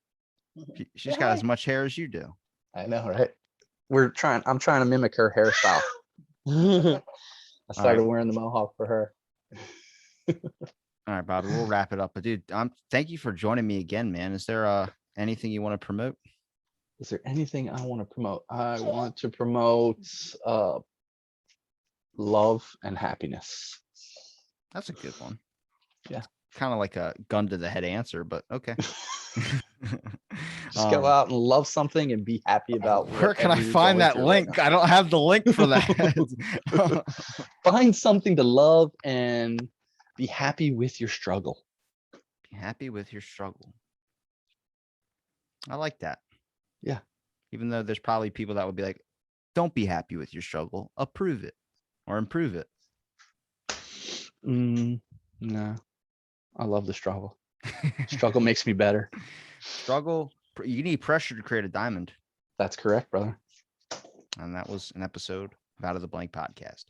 She's got as much hair as you do. I know, right? I'm trying to mimic her hairstyle. I started wearing the mohawk for her. All right, Bobby, we'll wrap it up. But dude, thank you for joining me again, man. Is there anything you want to promote? Is there anything I want to promote? I want to promote love and happiness. That's a good one. Yeah. Kind of like a gun to the head answer, but okay. Just go out and love something and be happy about. Where can I find that link? I don't have the link for that. Find something to love and be happy with your struggle. Be happy with your struggle. I like that. Yeah. Even though there's probably people that would be like, don't be happy with your struggle. Approve it or improve it. No. I love the struggle. Struggle makes me better. Struggle. You need pressure to create a diamond. That's correct, brother. And that was an episode of Out of the Blank podcast.